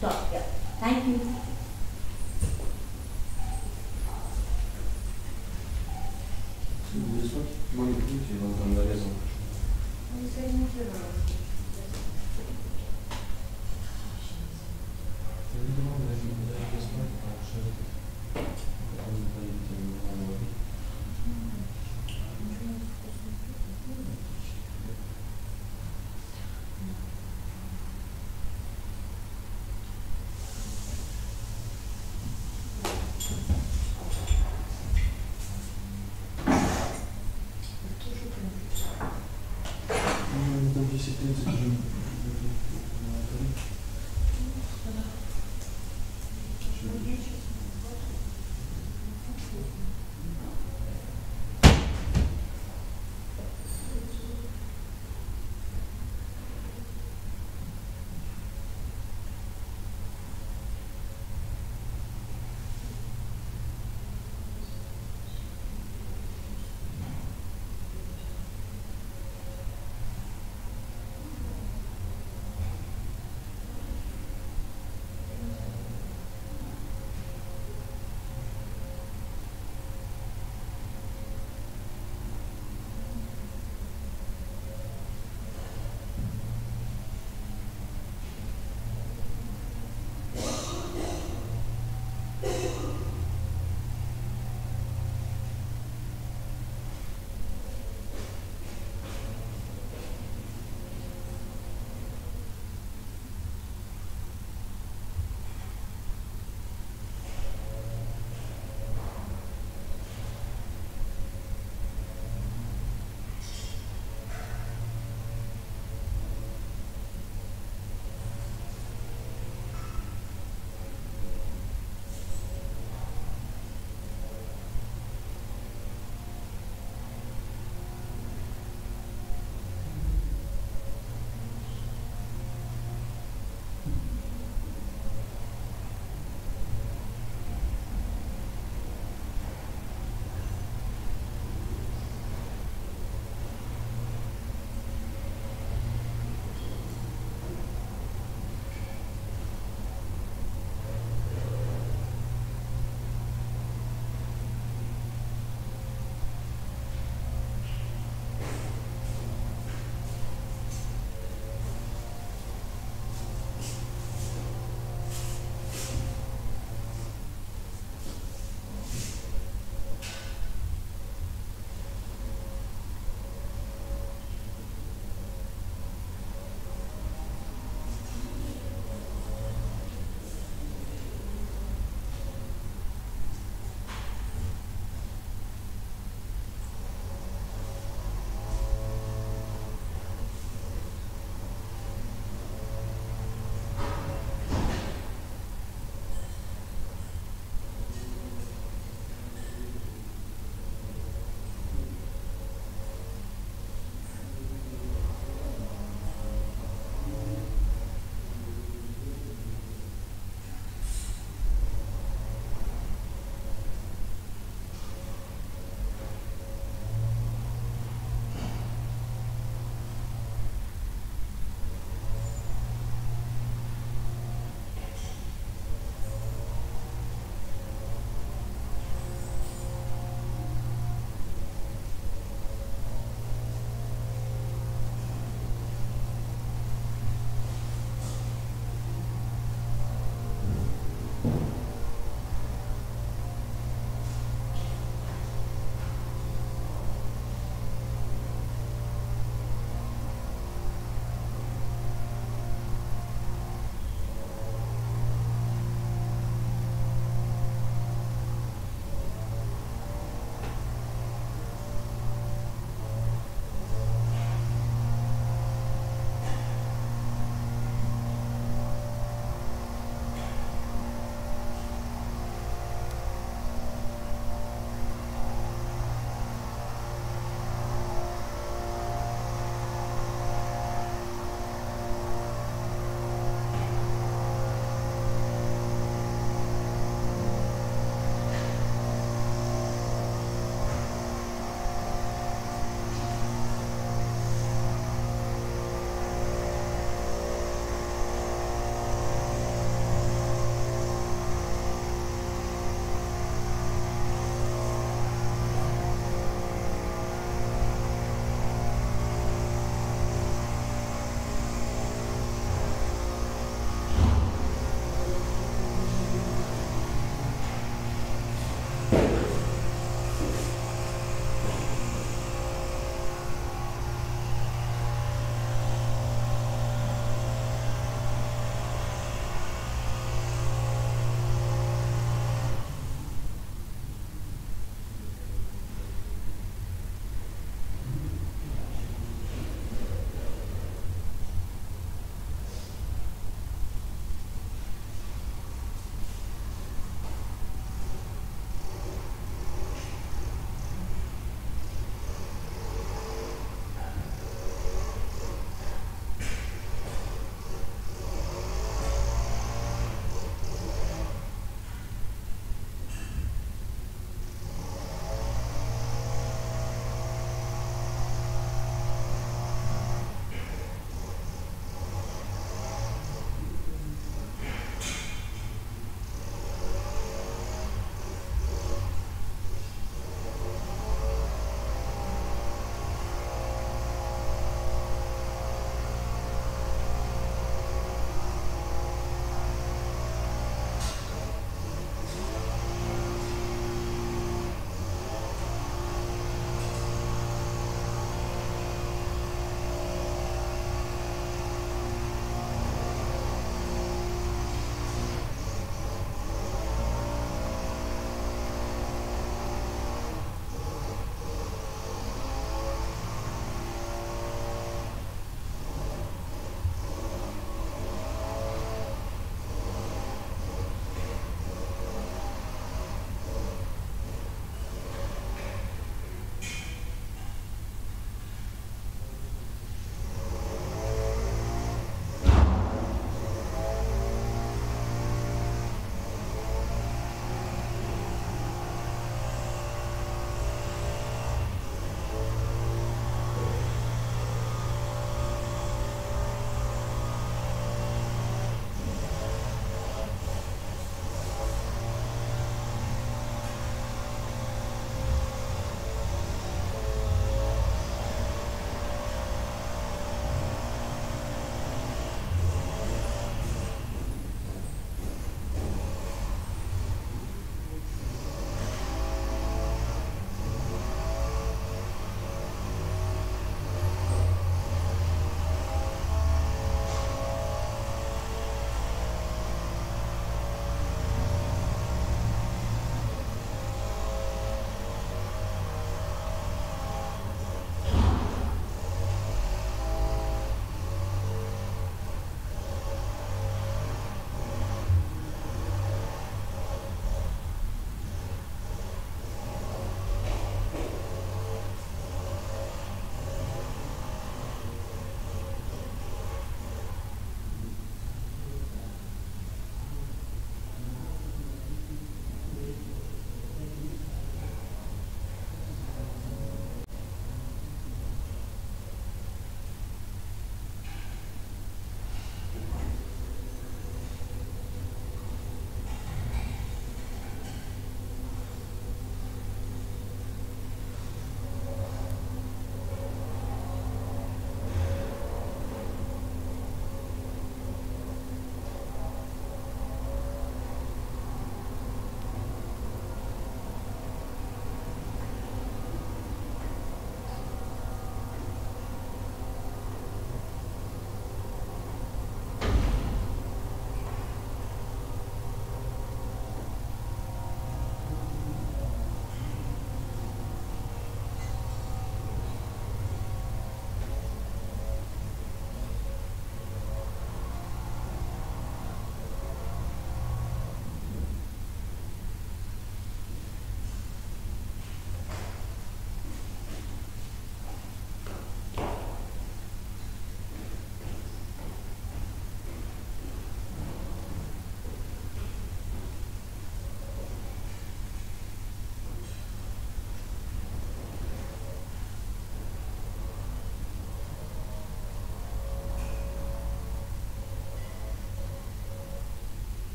Top, yeah. Thank you. This one? Money, tu vas entendre la raison.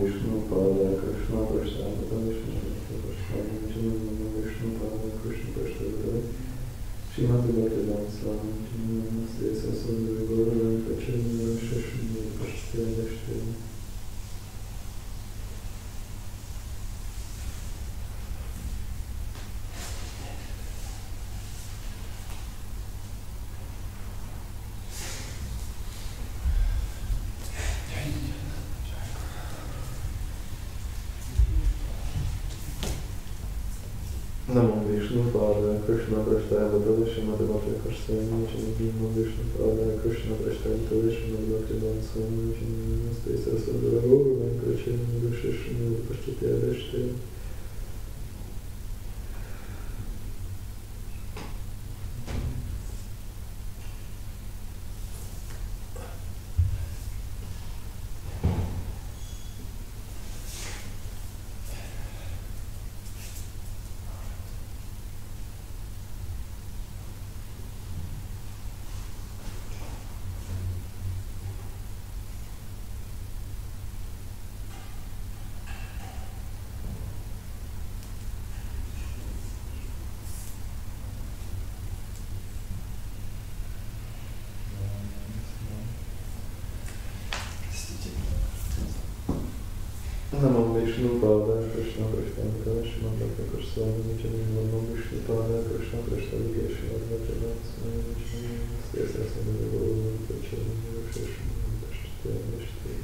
Vishnu Pada Krishna Prasthana Vishnu Vishnu Pada Krishna Prasthana Shrimati Bhaktivedanta Swami Namaste Sasundari Gauranga Kachini Shashmi Prasthana. Namo Vishnu Pada Krishna Prasthana Shrimati Bhaktivedanta Swami Namo Vishnu Pada Krishna Prasthana Shrimati Bhaktivedanta Swami Namaste Sasundari Gauranga Kachini Shashmi Prasthana. Namo Vishnu Pada Krishna Prasthana Shrimati Bhaktivedanta Swami Namo Vishnu Pada Krishna Prasthana Shrimati Bhaktivedanta Swami Namaste Sasundari Gauranga Kachini Shashmi Prasthana.